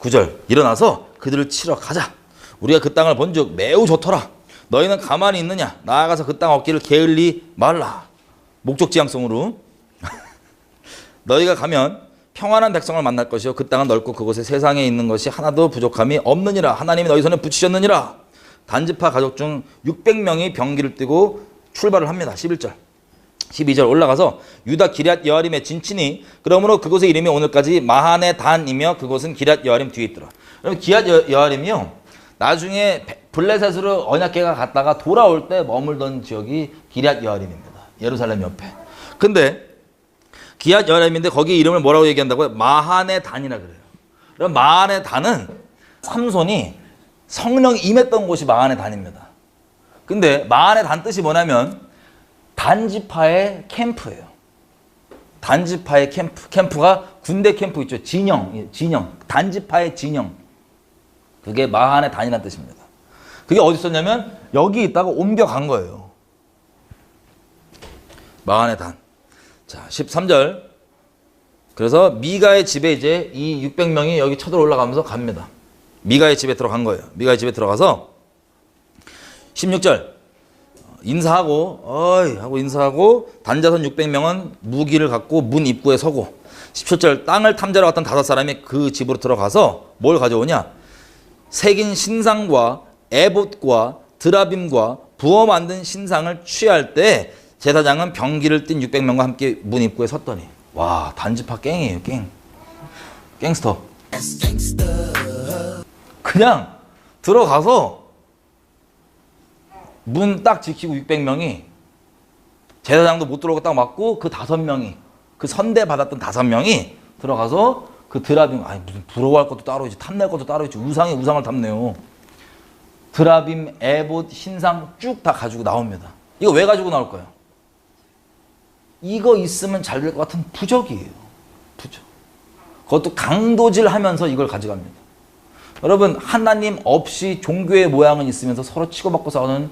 9절 일어나서 그들을 치러 가자. 우리가 그 땅을 본즉 매우 좋더라. 너희는 가만히 있느냐? 나아가서 그 땅 얻기를 게을리 말라. 목적지향성으로 너희가 가면 평안한 백성을 만날 것이요 그 땅은 넓고 그곳에 세상에 있는 것이 하나도 부족함이 없느니라. 하나님이 너희 손에 붙이셨느니라. 단지파 가족 중 600명이 병기를 띠고 출발을 합니다. 11절 12절 올라가서 유다 기럇 여아림에 진치니 그러므로 그곳의 이름이 오늘까지 마하네 단이며 그곳은 기럇 여아림 뒤에 있더라. 그럼 기럇 여아림이요 나중에 블레셋으로 언약궤가 갔다가 돌아올 때 머물던 지역이 기럇 여아림입니다. 예루살렘 옆에. 근데 기럇 여아림인데 거기 이름을 뭐라고 얘기한다고요? 마하네 단이라 그래요. 그럼 마하네 단은 삼손이 성령이 임했던 곳이 마하네 단입니다. 근데 마하네 단 뜻이 뭐냐면 단지파의 캠프예요. 단지파의 캠프. 캠프가 군대 캠프 있죠. 진영. 단지파의 진영. 그게 마하네 단이라는 뜻입니다. 그게 어디 있었냐면 여기 있다가 옮겨간 거예요. 마하네 단. 자, 13절. 그래서 미가의 집에 이제 이 600명이 여기 쳐들어 올라가면서 갑니다. 미가의 집에 들어간 거예요. 미가의 집에 들어가서 16절 인사하고 하고 인사하고 단자손 600명은 무기를 갖고 문 입구에 서고 17절 땅을 탐지하러 갔던 5사람이 그 집으로 들어가서 뭘 가져오냐? 새긴 신상과 에봇과 드라빔과 부어 만든 신상을 취할 때 제사장은 병기를 띤 600명과 함께 문 입구에 섰더니 와 단지파 갱이에요. 갱스터. 그냥 들어가서 문 딱 지키고 600명이 제사장도 못 들어오고 딱 맞고 그 5명이 그 선대 받았던 5명이 들어가서 그 드라빔 무슨 부러워할 것도 따로 있지 탐낼 것도 따로 있지 우상에 우상을 탐내요. 드라빔, 에봇, 신상 쭉 다 가지고 나옵니다. 이거 왜 가지고 나올까요? 이거 있으면 잘 될 것 같은 부적이에요. 부적. 그것도 강도질 하면서 이걸 가져갑니다. 여러분 하나님 없이 종교의 모양은 있으면서 서로 치고받고 싸우는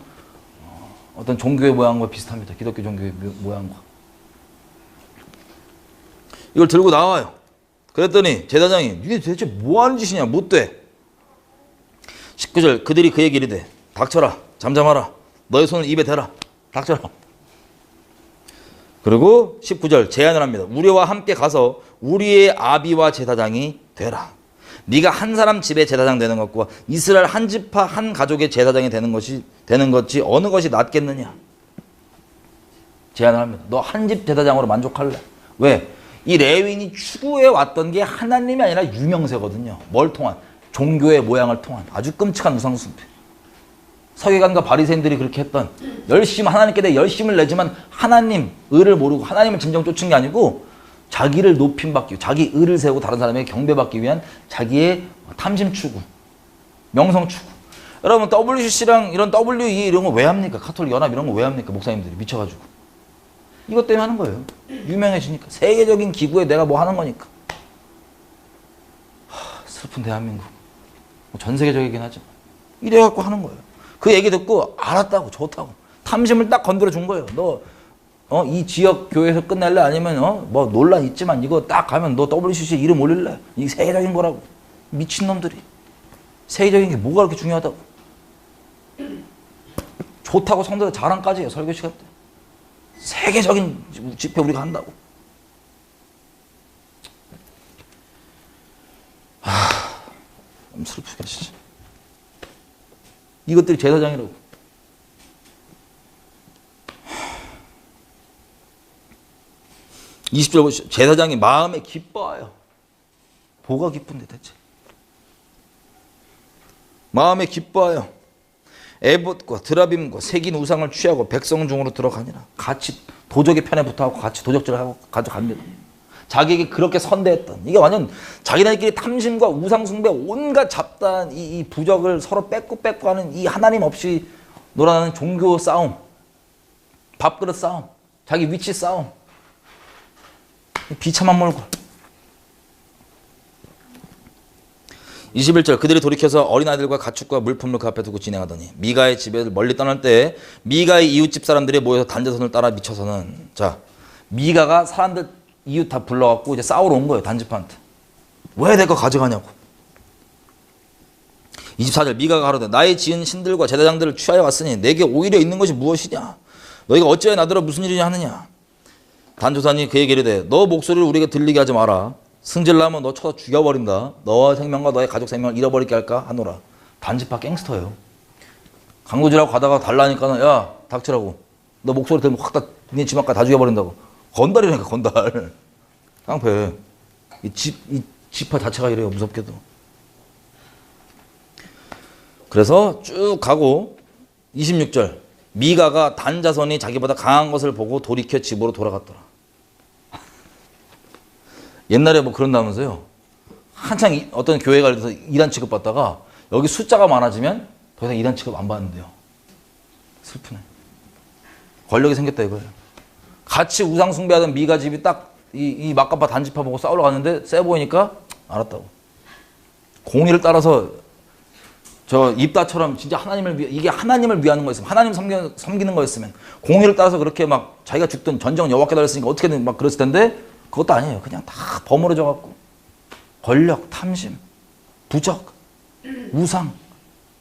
어떤 종교의 모양과 비슷합니다. 기독교 종교의 모양과. 이걸 들고 나와요. 그랬더니 제사장이 니네 도대체 뭐하는 짓이냐 묻되 19절 그들이 그에게 이르되 닥쳐라 잠잠하라 너의 손을 입에 대라 닥쳐라. 그리고 19절 제안을 합니다. 우리와 함께 가서 우리의 아비와 제사장이 되라. 네가 한 사람 집에 제사장 되는 것과 이스라엘 한 지파 한 가족의 제사장이 되는 것이 어느 것이 낫겠느냐. 제안을 합니다. 너 한 집 제사장으로 만족할래? 왜? 이 레위인이 추구해 왔던 게 하나님이 아니라 유명세거든요. 뭘 통한? 종교의 모양을 통한 아주 끔찍한 우상숭배. 서기관과 바리새인들이 그렇게 했던 열심 하나님께 대해 열심을 내지만 하나님 의를 모르고 하나님을 진정 쫓은 게 아니고 자기를 높임받기, 자기 의를 세우고 다른 사람에게 경배받기 위한 자기의 탐심 추구, 명성 추구. 여러분 WCC랑 이런 WE 이런 거 왜 합니까? 가톨릭 연합 이런 거 왜 합니까? 목사님들이 미쳐가지고. 이것 때문에 하는 거예요. 유명해지니까. 세계적인 기구에 내가 뭐 하는 거니까. 슬픈 대한민국. 전 세계적이긴 하지만. 이래갖고 하는 거예요. 그 얘기 듣고 알았다고, 좋다고. 탐심을 딱 건드려 준 거예요. 너 이 지역 교회에서 끝낼래? 아니면 뭐 논란 있지만 이거 딱 가면 너 WCC 이름 올릴래? 이게 세계적인 거라고. 미친놈들이. 세계적인 게 뭐가 그렇게 중요하다고. 좋다고 성도들 자랑까지 해요. 설교 시간 때. 세계적인 집회 우리가 한다고. 너무 슬프게 진짜. 이것들이 제사장이라고. 20절 보시죠. 제사장이 마음에 기뻐하여. 뭐가 기쁜데 대체? 마음에 기뻐하여 에봇과 드라빔과 새긴 우상을 취하고 백성 중으로 들어가니라. 같이 도적의 편에 붙어하고 같이 도적질을 하고 가져갑니다. 자기에게 그렇게 선대했던, 이게 완전 자기네들끼리 탐심과 우상숭배 온갖 잡다한 이 부적을 서로 뺏고 하는 이 하나님 없이 놀아나는 종교 싸움, 밥그릇 싸움, 자기 위치 싸움, 비참한 몰골. 21절 그들이 돌이켜서 어린아이들과 가축과 물품을 그 앞에 두고 진행하더니 미가의 집에 멀리 떠날 때 미가의 이웃집 사람들이 모여서 단제선을 따라 미쳐서는, 자, 미가가 사람들 이웃 다 불러갖고 이제 싸우러 온 거예요. 단지파한테. 왜 내 거 가져가냐고. 24절 미가가 가로되 나의 지은 신들과 제사장들을 취하여 왔으니 내게 오히려 있는 것이 무엇이냐. 너희가 어찌하여 나더러 무슨 일이냐 하느냐. 단조사니 그에게 이르되 너 목소리를 우리에게 들리게 하지 마라. 승질나면 너 쳐서 죽여버린다. 너와 생명과 너의 가족 생명을 잃어버리게 할까 하노라. 단지파 갱스터예요. 강도질하고 가다가 달라니까는 야 닥치라고. 너 목소리 들으면 확 다 네 집 앞까지 다 죽여버린다고. 건달이라니까 건달. 깡패. 이 지파 자체가 이래요. 무섭게도. 그래서 쭉 가고 26절 미가가 단 자손이 자기보다 강한 것을 보고 돌이켜 집으로 돌아갔더라. 옛날에 뭐 그런다면서요. 한창 어떤 교회가 그래서 이단 취급받다가 여기 숫자가 많아지면 더 이상 이단 취급 안 받는데요. 슬프네. 권력이 생겼다 이거예요. 같이 우상 숭배하던 미가 집이 딱 이 막가파 단지파 보고 싸우러 갔는데 세 보이니까 알았다고. 공의를 따라서 저 입다처럼 진짜 하나님을 이게 하나님을 위하는 거였으면, 하나님 섬기는 거였으면 공의를 따라서 그렇게 막 자기가 죽든 전쟁은 여호와께 달렸으니까 어떻게든 막 그랬을 텐데 그것도 아니에요. 그냥 다 버무려져 갖고 권력, 탐심, 부적, 우상,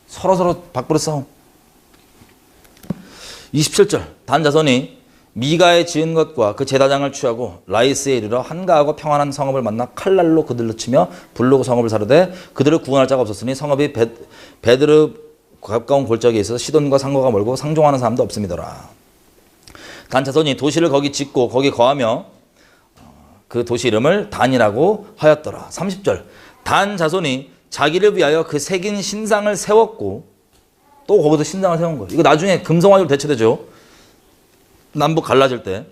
서로서로 밥그릇 싸움. 27절 단 자손이 미가의 지은 것과 그 제사장을 취하고 라이스에 이르러 한가하고 평안한 성읍을 만나 칼날로 그들을 치며 부르고 성읍을 사르되 그들을 구원할 자가 없었으니 성읍이 베드르 가까운 골짜기에 있어서 시돈과 상거가 멀고 상종하는 사람도 없음이더라. 단 자손이 도시를 거기 짓고 거기 거하며 그 도시 이름을 단이라고 하였더라. 30절 단 자손이 자기를 위하여 그 새긴 신상을 세웠고 또 거기서 신상을 세운 거예요. 이거 나중에 금성화로 대체되죠. 남북 갈라질 때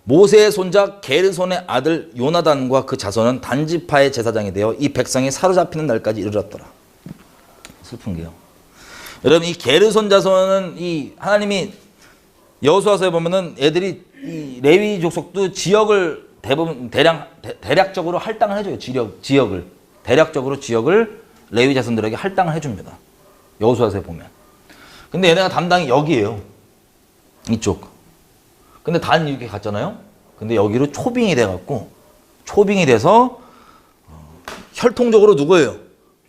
모세의 손자 게르손의 아들 요나단과 그 자손은 단지파의 제사장이 되어 이 백성이 사로잡히는 날까지 이르렀더라. 슬픈 게요. 여러분 이 게르손 자손은 이 하나님이 여호수아서에 보면은 애들이 이 레위 족속도 지역을 대부분 대략적으로 할당을 해줘요. 지역을 대략적으로 지역을 레위 자손들에게 할당을 해줍니다. 여호수아서에 보면. 근데 얘네가 담당이 여기예요. 이쪽. 근데 단 이렇게 갔잖아요. 근데 여기로 초빙이 돼갖고 초빙이 돼서 혈통적으로 누구예요?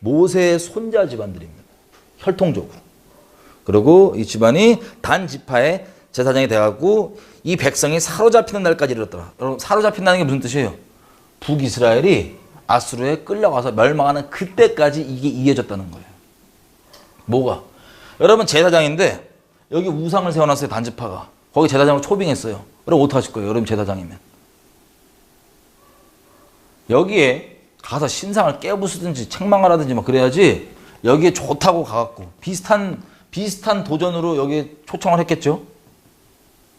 모세의 손자 집안들입니다. 혈통적으로. 그리고 이 집안이 단 지파의 제사장이 돼갖고 이 백성이 사로잡히는 날까지 이르렀더라. 여러분 사로잡힌다는 게 무슨 뜻이에요? 북이스라엘이 아수르에 끌려가서 멸망하는 그때까지 이게 이어졌다는 거예요. 뭐가? 여러분 제사장인데 여기 우상을 세워놨어요. 단지파가. 거기 제사장을 초빙했어요. 여러분 어떡하실 거예요? 여러분 제사장이면. 여기에 가서 신상을 깨부수든지 책망하라든지 막 그래야지 여기에 좋다고 가갖고 비슷한 도전으로 여기에 초청을 했겠죠.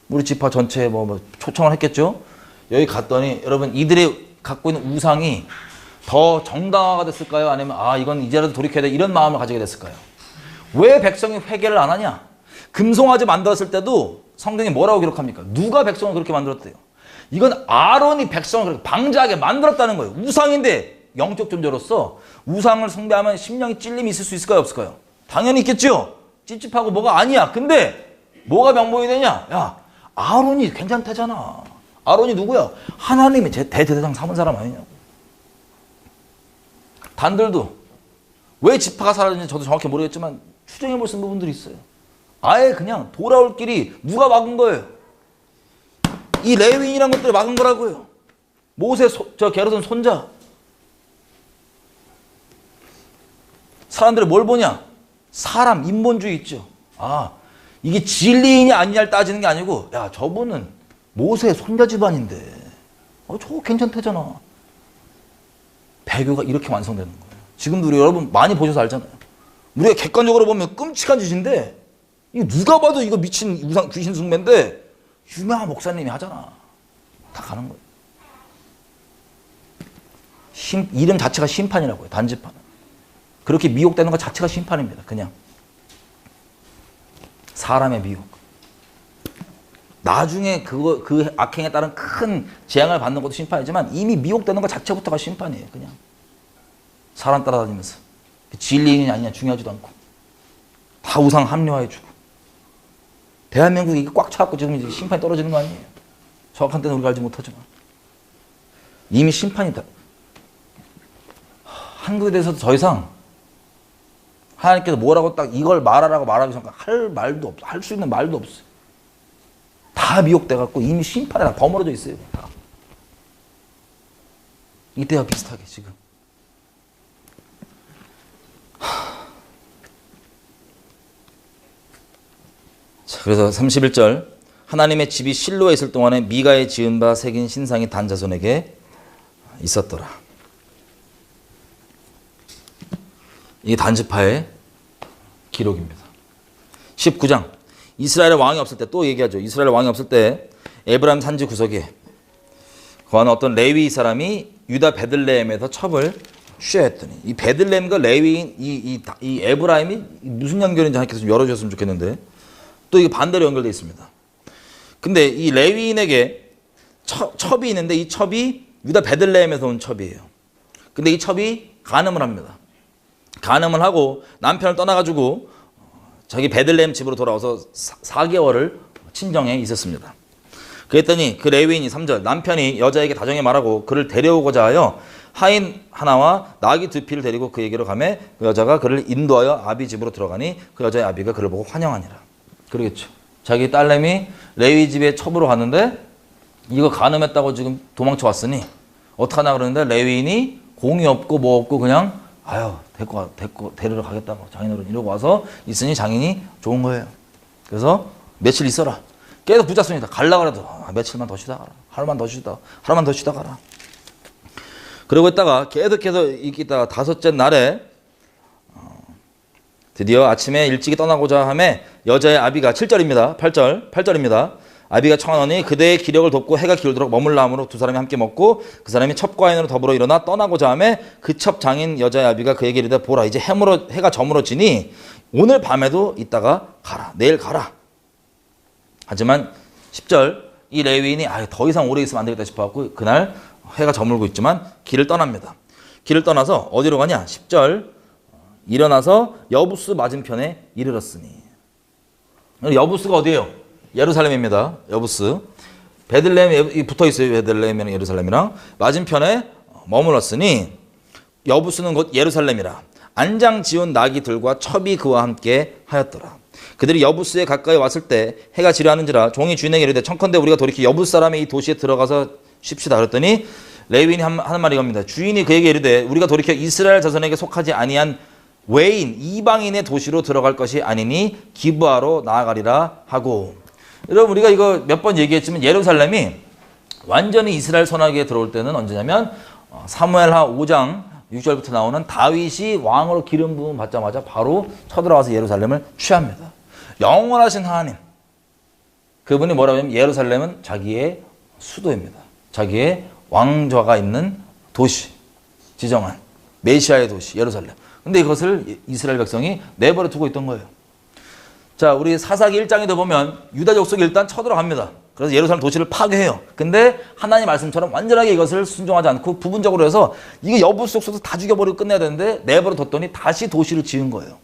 우리 지파 전체에 뭐 초청을 했겠죠. 여기 갔더니 여러분 이들이 갖고 있는 우상이 더 정당화가 됐을까요? 아니면 이건 이제라도 돌이켜야 돼 이런 마음을 가지게 됐을까요? 왜 백성이 회개를 안 하냐? 금송아지 만들었을 때도 성경이 뭐라고 기록합니까? 누가 백성을 그렇게 만들었대요? 이건 아론이 백성을 그렇게 방자하게 만들었다는 거예요. 우상인데 영적 존재로서 우상을 숭배하면 심령이 찔림이 있을 수 있을까요? 없을까요? 당연히 있겠죠. 찝찝하고 뭐가 아니야. 근데 뭐가 명분이 되냐? 야, 아론이 괜찮다잖아. 아론이 누구야? 하나님의 대대장 삼은 사람 아니냐고. 단들도 왜 지파가 사라졌는지 저도 정확히 모르겠지만 추정해 볼 수 있는 부분들이 있어요. 아예 그냥 돌아올 길이 누가 막은 거예요? 이 레위인이라는 것들이 막은 거라고요. 모세 게르손 손자. 사람들이 뭘 보냐? 사람 인본주의 있죠. 이게 진리인이 아니냐를 따지는 게 아니고 야 저분은 모세의 손자 집안인데 저거 괜찮대잖아. 배교가 이렇게 완성되는 거예요. 지금도 우리 여러분 많이 보셔서 알잖아요. 우리가 객관적으로 보면 끔찍한 짓인데 이거 누가 봐도 이거 미친 우상 귀신 숭배인데 유명한 목사님이 하잖아. 다 가는 거예요. 이름 자체가 심판이라고요. 단지파는. 그렇게 미혹되는 것 자체가 심판입니다. 그냥 사람의 미혹. 나중에 그 악행에 따른 큰 재앙을 받는 것도 심판이지만 이미 미혹되는 것 자체부터가 심판이에요. 그냥 사람 따라다니면서 진리인이 아니냐 중요하지도 않고 다 우상 합리화해주고 대한민국이 이게 꽉 차갖고 지금 이제 심판이 떨어지는 거 아니에요. 정확한 때는 우리가 알지 못하지만 이미 심판이다. 한국에 대해서도 더 이상 하나님께서 뭐라고 딱 이걸 말하라고 말하기 전까지 할 말도 없어. 할 수 있는 말도 없어요. 다 미혹돼갖고 이미 심판에 다 버무려져 있어요. 다. 이때와 비슷하게 지금. 자, 그래서 31절 하나님의 집이 실로에 있을 동안에 미가의 지은 바 새긴 신상이 단 자손에게 있었더라. 이게 단지파의 기록입니다. 19장 이스라엘의 왕이 없을 때 또 얘기하죠. 이스라엘의 왕이 없을 때 에브라임 산지 구석에 거하는 어떤 레위 사람이 유다 베들레헴에서 첩을 취하였더니 이 베들레헴과 레위인 이 에브라임이 무슨 연결인지 하나님께서 좀 열어주셨으면 좋겠는데 또 이게 반대로 연결되어 있습니다. 근데 이 레위인에게 첩이 있는데 이 첩이 유다 베들레헴에서 온 첩이에요. 근데 이 첩이 간음을 합니다. 간음을 하고 남편을 떠나가지고 자기 베들레헴 집으로 돌아와서 4개월을 친정에 있었습니다. 그랬더니 그 레위인이 3절 남편이 여자에게 다정히 말하고 그를 데려오고자 하여 하인 하나와 나귀 2피를 데리고 그에게로 가매 그 여자가 그를 인도하여 아비 집으로 들어가니 그 여자의 아비가 그를 보고 환영하니라. 그러겠죠. 자기 딸내미 레위 집에 첩으로 갔는데 이거 간음했다고 지금 도망쳐 왔으니 어떡하나 그러는데 레위인이 공이 없고 뭐 없고 그냥 데리고 데리러 가겠다고 장인어른 이러고 와서 있으니 장인이 좋은 거예요. 그래서 며칠 있어라. 계속 붙잡습니다. 갈라 그래도 며칠만 더 쉬다 가라. 하루만 더 쉬다 가라. 그러고 있다가 계속해서 있다가 5째 날에 드디어 아침에 일찍이 떠나고자 하매 여자의 아비가 7절입니다. 8절입니다. 아비가 청하노니 그대의 기력을 돕고 해가 기울도록 머물라 하므로 두 사람이 함께 먹고 그 사람이 첩과인으로 더불어 일어나 떠나고자 하매 그 첩 장인 여자의 아비가 그에게 이르되 보라 이제 해가 저물어지니 오늘 밤에도 있다가 가라. 내일 가라. 하지만 10절 이 레위인이 더 이상 오래 있으면 안 되겠다 싶어갖고 그날 해가 저물고 있지만 길을 떠납니다. 길을 떠나서 어디로 가냐? 10절 일어나서 여부스 맞은편에 이르렀으니 여부스가 어디예요? 예루살렘입니다. 여부스. 베들레헴이 붙어 있어요. 베들레헴이랑 예루살렘이랑 맞은편에 머물렀으니 여부스는 곧 예루살렘이라. 안장 지운 나귀들과 첩이 그와 함께 하였더라. 그들이 여부스에 가까이 왔을 때 해가 지려하는지라 종이 주인에게 이르되 청컨대 우리가 돌이켜 여부스 사람의 이 도시에 들어가서 쉽시다. 그랬더니 레위인이 하는 말이 이겁니다. 주인이 그에게 이르되 우리가 돌이켜 이스라엘 자손에게 속하지 아니한 외인 이방인의 도시로 들어갈 것이 아니니 기브아로 나아가리라 하고. 여러분 우리가 이거 몇 번 얘기했지만 예루살렘이 완전히 이스라엘 선악에 들어올 때는 언제냐면 사무엘하 5장 6절부터 나오는 다윗이 왕으로 기름 부음 받자마자 바로 쳐들어가서 예루살렘을 취합니다. 영원하신 하나님, 그분이 뭐라고 하냐면 예루살렘은 자기의 수도입니다. 자기의 왕좌가 있는 도시, 지정한 메시아의 도시 예루살렘. 근데 이것을 이스라엘 백성이 내버려 두고 있던 거예요. 자, 우리 사사기 1장에도 보면 유다 족속이 일단 쳐들어갑니다. 그래서 예루살렘 도시를 파괴해요. 근데 하나님 말씀처럼 완전하게 이것을 순종하지 않고 부분적으로 해서 이거 여부수 족속도 다 죽여버리고 끝내야 되는데 내버려 뒀더니 다시 도시를 지은 거예요.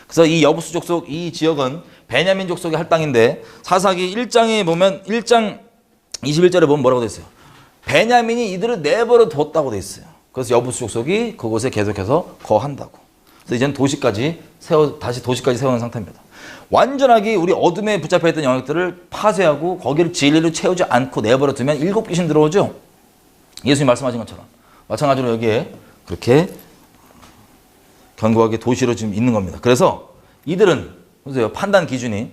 그래서 이 여부수 족속 이 지역은 베냐민 족속의 할당인데 사사기 1장에 보면 1장 21절에 보면 뭐라고 돼 있어요? 베냐민이 이들을 내버려 뒀다고 돼 있어요. 그래서 여부수 족속이 그곳에 계속해서 거한다고. 그래서 이제는 다시 도시까지 세우는 상태입니다. 완전하게 우리 어둠에 붙잡혀 있던 영역들을 파쇄하고 거기를 진리로 채우지 않고 내버려 두면 7 귀신 들어오죠. 예수님 말씀하신 것처럼. 마찬가지로 여기에 그렇게 견고하게 도시로 지금 있는 겁니다. 그래서 이들은 보세요. 판단 기준이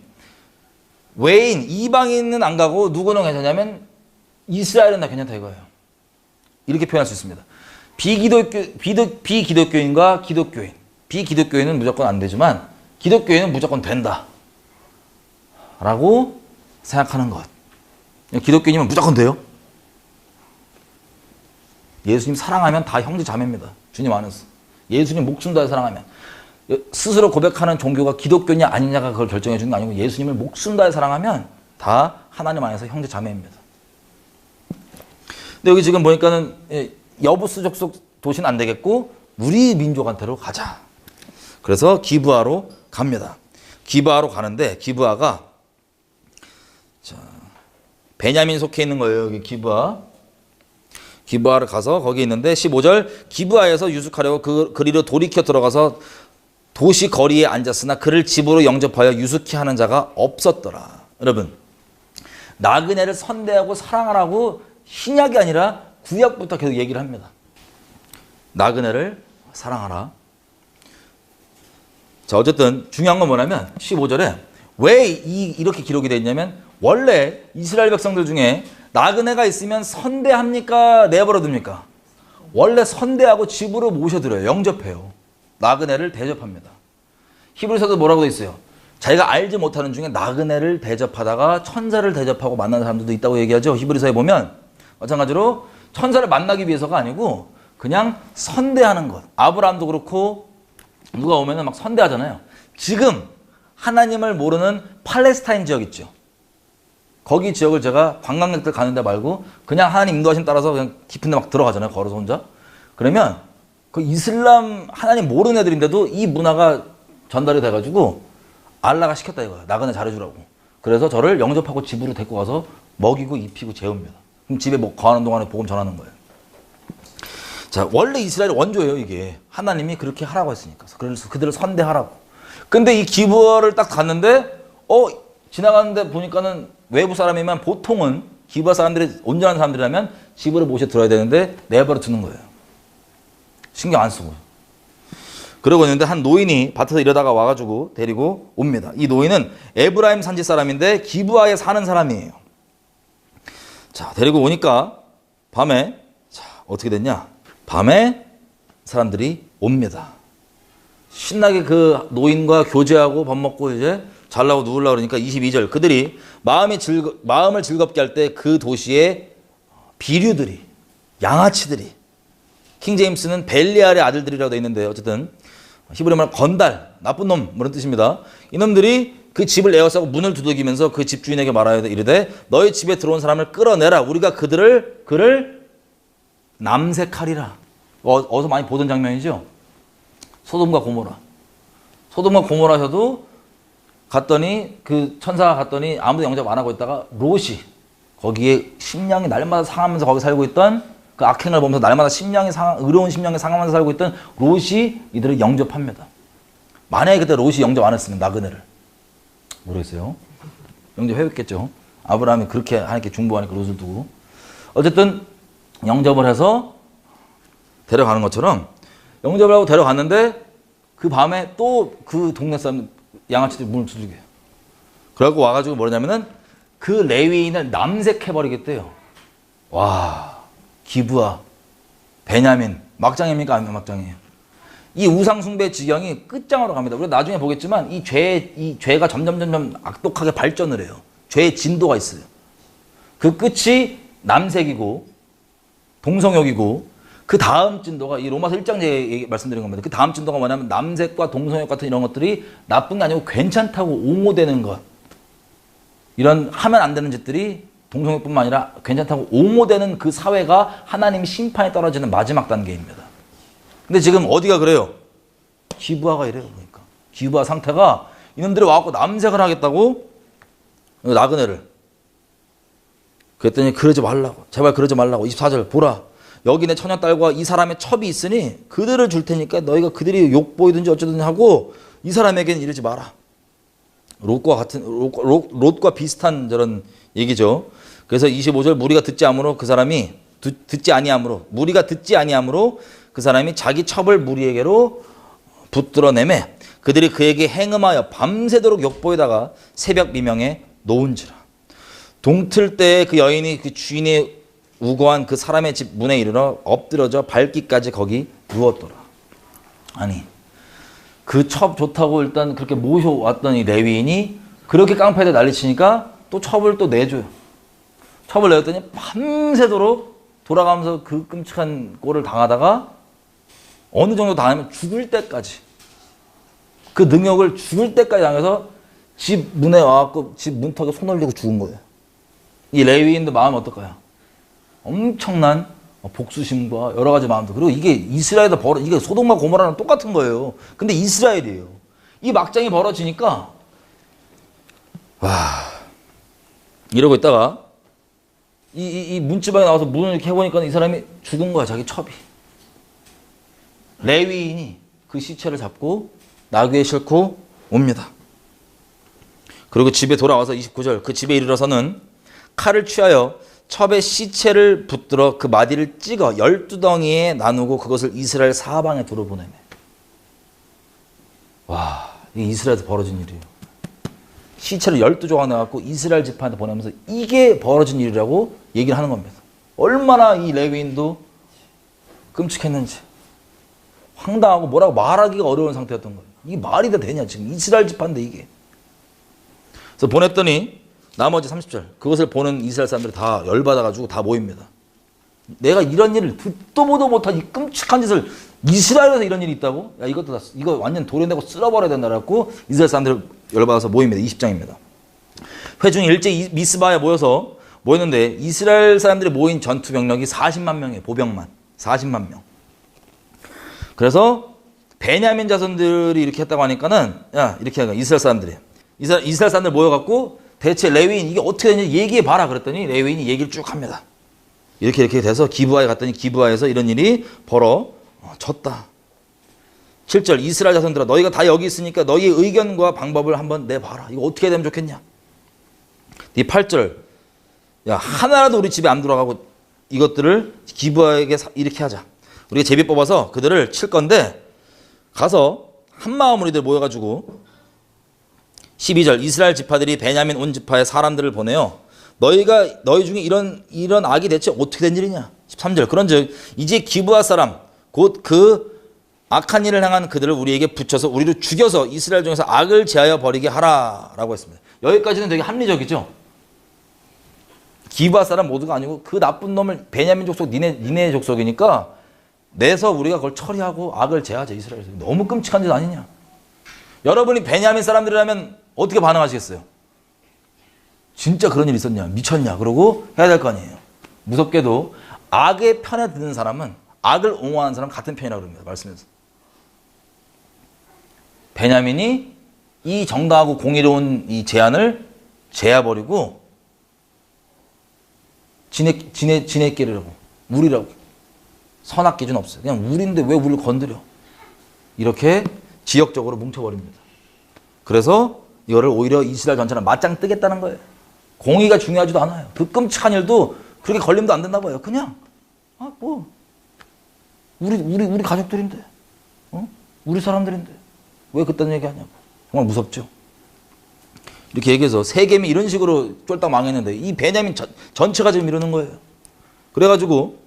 외인, 이방인은 안 가고 누구는 괜찮냐면 이스라엘은 다 괜찮다 이거예요. 이렇게 표현할 수 있습니다. 비기독교인과 기독교인. 비기독교인은 무조건 안 되지만 기독교인은 무조건 된다 라고 생각하는 것. 기독교인이면 무조건 돼요? 예수님 사랑하면 다 형제 자매입니다. 주님 안에서. 예수님 목숨 다해 사랑하면. 스스로 고백하는 종교가 기독교냐 아니냐가 그걸 결정해 주는 거 아니고 예수님을 목숨 다해 사랑하면 다 하나님 안에서 형제 자매입니다. 근데 여기 지금 보니까는 여부수 족속 도시는 안 되겠고 우리 민족한테로 가자. 그래서 기브아로 갑니다. 기브아로 가는데 기브아가 베냐민 속해 있는 거예요. 여기 기브아를 가서 거기 있는데 15절 기브아에서 유숙하려고 그리로 돌이켜 들어가서 도시 거리에 앉았으나 그를 집으로 영접하여 유숙케 하는 자가 없었더라. 여러분, 나그네를 선대하고 사랑하라고 신약이 아니라 구약부터 계속 얘기를 합니다. 나그네를 사랑하라. 자, 어쨌든 중요한 건 뭐냐면 15절에 왜 이렇게 기록이 되어 있냐면 원래 이스라엘 백성들 중에 나그네가 있으면 선대합니까? 내버려 둡니까? 원래 선대하고 집으로 모셔들어요. 영접해요. 나그네를 대접합니다. 히브리서도 뭐라고 되어 있어요? 자기가 알지 못하는 중에 나그네를 대접하다가 천사를 대접하고 만나는 사람들도 있다고 얘기하죠. 히브리서에 보면 마찬가지로 천사를 만나기 위해서가 아니고 그냥 선대하는 것. 아브라함도 그렇고 누가 오면은 막 선대하잖아요. 지금 하나님을 모르는 팔레스타인 지역 있죠. 거기 지역을 제가 관광객들 가는 데 말고 그냥 하나님 인도하심 따라서 그냥 깊은 데 막 들어가잖아요. 걸어서 혼자. 그러면 그 이슬람 하나님 모르는 애들인데도 이 문화가 전달이 돼가지고 알라가 시켰다 이거야. 나그네 잘해주라고. 그래서 저를 영접하고 집으로 데리고 가서 먹이고 입히고 재웁니다. 그럼 집에 뭐 거하는 동안에 복음 전하는 거예요. 자, 원래 이스라엘 원조예요, 이게. 하나님이 그렇게 하라고 했으니까. 그래서 그들을 선대하라고. 근데 이 기브아를 딱 갔는데, 지나가는데 보니까는 외부 사람이면 보통은 기브아 사람들이 온전한 사람들이라면 집으로 모셔 들어야 되는데 내버려 두는 거예요. 신경 안 쓰고. 그러고 있는데 한 노인이 밭에서 일하다가 와가지고 데리고 옵니다. 이 노인은 에브라임 산지 사람인데 기브아에 사는 사람이에요. 자, 데리고 오니까 밤에, 자, 어떻게 됐냐? 밤에 사람들이 옵니다. 신나게 그 노인과 교제하고 밥 먹고 이제 잘라고 누우려고 그러니까 22절 그들이 마음을 즐겁게 할 때 그 도시의 비류들이 양아치들이 킹제임스는 벨리알의 아들들이라고 되어 있는데 어쨌든 히브리 말로 건달 나쁜 놈 그런 뜻입니다. 이놈들이 그 집을 에워싸고 문을 두들기면서 그 집주인에게 말하여 이르되 너희 집에 들어온 사람을 끌어내라. 우리가 그를 남색하리라. 어디서 많이 보던 장면이죠. 소돔과 고모라. 소돔과 고모라에서도 갔더니 그 천사가 갔더니 아무도 영접 안 하고 있다가 롯이 거기에 심령이 날마다 상하면서 거기 살고 있던 그 악행을 보면서 날마다 의로운 심령이 상하면서 살고 있던 롯이 이들을 영접합니다. 만약에 그때 롯이 영접 안 했으면 나그네를 모르겠어요. 영접해봤겠죠. 아브라함이 그렇게 하나님께 중보하니까 롯을 두고 어쨌든 영접을 해서 데려가는 것처럼 영접을 하고 데려갔는데 그 밤에 또 그 동네 사람 양아치들이 문을 두들겨요. 그래갖고 와가지고 뭐냐면은 그 레위인을 남색해버리겠대요. 와, 기브아 베냐민 막장입니까? 아니면 막장이에요? 이 우상숭배 지경이 끝장으로 갑니다. 우리가 나중에 보겠지만 이 죄가 점점 악독하게 발전을 해요. 죄의 진도가 있어요. 그 끝이 남색이고 동성욕이고 그 다음 진도가 이 로마서 1장 말씀드린 겁니다. 그 다음 진도가 뭐냐면 남색과 동성욕 같은 이런 것들이 나쁜 게 아니고 괜찮다고 옹호되는 것. 이런 하면 안 되는 짓들이 동성애뿐만 아니라 괜찮다고 옹호되는 그 사회가 하나님이 심판에 떨어지는 마지막 단계입니다. 근데 지금 어디가 그래요? 기브아가 이래요. 그러니까 기브아 상태가 이놈들이 와갖고 남색을 하겠다고 나그네를 그랬더니 그러지 말라고, 제발 그러지 말라고. 24절 보라, 여기 내 처녀딸과 이 사람의 첩이 있으니 그들을 줄 테니까 너희가 그들이 욕보이든지 어쩌든지 하고 이 사람에게는 이러지 마라. 롯과 비슷한 저런 얘기죠. 그래서 25절 무리가 듣지 아니하므로 그 사람이 자기 첩을 무리에게로 붙들어내매 그들이 그에게 행음하여 밤새도록 욕보이다가 새벽 미명에 놓은지라. 동틀 때 그 여인이 그 주인의 우거한 그 사람의 집 문에 이르러 엎드려져 밟기까지 거기 누웠더라. 아니 그 첩 좋다고 일단 그렇게 모셔왔던 이 레위인이 그렇게 깡패들 난리치니까 또 첩을 또 내줘요. 첩을 내었더니 밤새도록 돌아가면서 그 끔찍한 꼴을 당하다가 어느 정도 당하면 죽을 때까지 그 능욕을 죽을 때까지 당해서 집 문에 와갖고 집 문턱에 손 올리고 죽은 거예요. 이 레위인도 마음이 어떨까요? 엄청난 복수심과 여러 가지 마음도. 그리고 이게 이스라엘에서 이게 소돔과 고모라랑 똑같은 거예요. 근데 이스라엘이에요. 이 막장이 벌어지니까 와 이러고 있다가 이 문지방에 나와서 문을 이렇게 해보니까 이 사람이 죽은 거야. 자기 첩이. 레위인이 그 시체를 잡고 나귀에 싣고 옵니다. 그리고 집에 돌아와서 29절 그 집에 이르러서는 칼을 취하여 첩의 시체를 붙들어 그 마디를 찍어 12덩이에 나누고 그것을 이스라엘 사방에 두루 보내매. 와, 이게 이스라엘에서 벌어진 일이에요. 시체를 12조각 내갖고 이스라엘 지파한테 보내면서 이게 벌어진 일이라고 얘기를 하는 겁니다. 얼마나 이 레위인도 끔찍했는지. 황당하고 뭐라고 말하기가 어려운 상태였던 거예요. 이게 말이 다 되냐 지금 이스라엘 지파인데 이게. 그래서 보냈더니 나머지 30절 그것을 보는 이스라엘 사람들이 다 열받아가지고 다 모입니다. 내가 이런 일을 듣도 보도 못한 이 끔찍한 짓을 이스라엘에서 이런 일이 있다고? 야 이거 완전 도려내고 쓸어버려야 된다라고 이스라엘 사람들 열받아서 모입니다. 20장입니다. 회중이 일제히 미스바에 모였는데 이스라엘 사람들이 모인 전투 병력이 40만 명이에요. 보병만 40만 명. 그래서 베냐민 자손들이 이렇게 했다고 하니까는 야 이렇게 하니까 이스라엘 사람들 모여갖고 대체 레위인 이게 어떻게 되는지 얘기해봐라 그랬더니 레위인이 얘기를 쭉 합니다. 이렇게 돼서 기브아에 갔더니 기브아에서 이런 일이 벌어졌다. 7절 이스라엘 자손들아 너희가 다 여기 있으니까 너희의 의견과 방법을 한번 내봐라. 이거 어떻게 되면 좋겠냐. 이 8절 야 하나라도 우리 집에 안 돌아가고 이것들을 기브아에게 이렇게 하자. 우리가 제비 뽑아서 그들을 칠 건데 가서 한마음으로 이들 모여가지고 12절 이스라엘 지파들이 베냐민 온 지파의 사람들을 보내요. 너희 중에 이런 악이 대체 어떻게 된 일이냐. 13절 그런즉 이제 기브아 사람 곧 그 악한 일을 행한 그들을 우리에게 붙여서 우리를 죽여서 이스라엘 중에서 악을 제하여 버리게 하라라고 했습니다. 여기까지는 되게 합리적이죠. 기브아 사람 모두가 아니고 그 나쁜 놈을 베냐민 족속 니네 족속이니까 내서 우리가 그걸 처리하고 악을 제하자. 이스라엘에서 너무 끔찍한 짓 아니냐. 여러분이 베냐민 사람들이라면 어떻게 반응하시겠어요? 진짜 그런 일 있었냐? 미쳤냐? 그러고 해야 될 거 아니에요. 무섭게도 악의 편에 드는 사람은 악을 옹호하는 사람 같은 편이라고 그럽니다. 말씀에서. 베냐민이 이 정당하고 공의로운 이 제안을 제해버리고 지네끼리라고 우리라고 선악 기준 없어요. 그냥 우리인데 왜 우리를 건드려? 이렇게 지역적으로 뭉쳐버립니다. 그래서 이거를 오히려 이스라엘 전체는 맞짱 뜨겠다는 거예요. 공의가 중요하지도 않아요. 그 끔찍한 일도 그렇게 걸리면 안 된다고 해요. 그냥 우리 가족들인데 우리 사람들인데 왜 그딴 얘기하냐고. 정말 무섭죠. 이렇게 얘기해서 세겜이 이런 식으로 쫄딱 망했는데 이 베냐민 전체가 지금 이러는 거예요. 그래가지고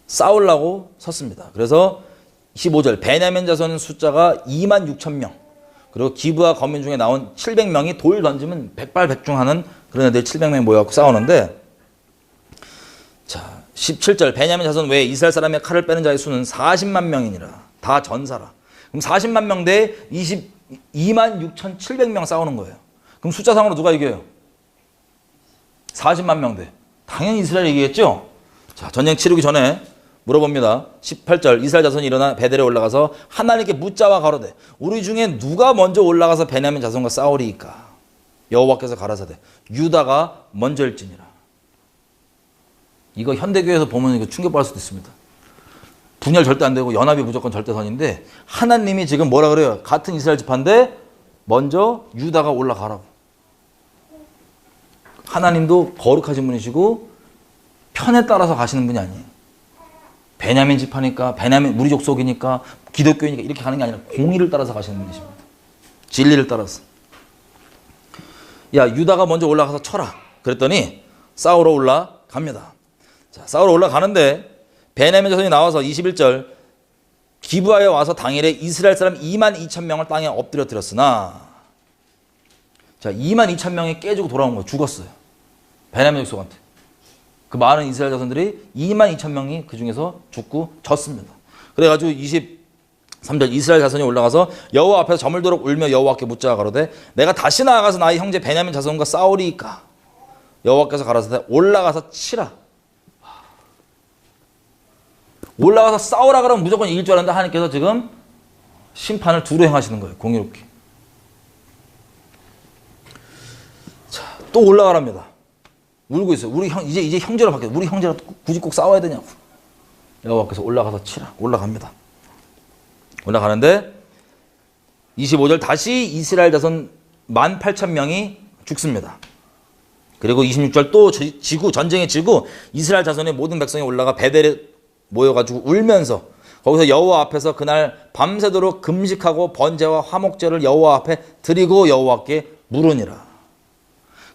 싸우려고 섰습니다. 그래서 15절 베냐민 자손 숫자가 26,000명. 그리고 기브와 거민 중에 나온 700명이 돌 던지면 백발백중하는 그런 애들 700명 모여갖고 싸우는데, 자 17절 베냐민 자손 외에 이스라엘 사람의 칼을 빼는 자의 수는 40만 명이니라. 다 전사라. 그럼 40만 명 대 22만 6,700명 싸우는 거예요. 그럼 숫자상으로 누가 이겨요? 40만 명 대. 당연히 이스라엘이 이기겠죠? 자, 전쟁 치르기 전에 물어봅니다. 18절 이스라엘 자손이 일어나 베델에 올라가서 하나님께 묻자와 가로되 우리 중에 누가 먼저 올라가서 베냐민 자손과 싸우리이까? 여호와께서 가라사대 유다가 먼저일지니라. 이거 현대교회에서 보면 이거 충격받을 수도 있습니다. 분열 절대 안 되고 연합이 무조건 절대선인데 하나님이 지금 뭐라 그래요? 같은 이스라엘 지파인데 먼저 유다가 올라가라고. 하나님도 거룩하신 분이시고 편에 따라서 가시는 분이 아니에요. 베냐민 지파니까 베냐민 우리 족속이니까 기독교이니까 이렇게 가는 게 아니라 공의를 따라서 가시는 분이십니다. 진리를 따라서. 야 유다가 먼저 올라가서 쳐라. 그랬더니 싸우러 올라갑니다. 자, 싸우러 올라가는데 베냐민 자손이 나와서 21절 기브아에 와서 당일에 이스라엘 사람 22,000명을 땅에 엎드려 드렸으나, 자 22,000명이 깨지고 돌아온 거예요. 죽었어요. 베냐민 족속한테. 그 많은 이스라엘 자손들이 22,000명이 그 중에서 죽고 졌습니다. 그래가지고 23절 이스라엘 자손이 올라가서 여호와 앞에서 저물도록 울며 여호와께 묻자 가로되 내가 다시 나아가서 나의 형제 베냐민 자손과 싸우리이까? 여호와께서 가라사대 올라가서 치라. 올라가서 싸우라 그러면 무조건 이길 줄 알았는데 하나님께서 지금 심판을 두루 행하시는 거예요. 공의롭게. 자, 또 올라가랍니다. 울고 있어요. 우리 형 이제 형제로 바뀌었어. 우리 형제랑 굳이 꼭 싸워야 되냐고. 여호와께서 올라가서 치라. 올라갑니다. 올라가는데 25절 다시 이스라엘 자손 18,000명이 죽습니다. 그리고 26절 또 지구 전쟁에 지고 이스라엘 자손의 모든 백성이 올라가 베델에 모여가지고 울면서 거기서 여호와 앞에서 그날 밤새도록 금식하고 번제와 화목제를 여호와 앞에 드리고 여호와께 물으니라.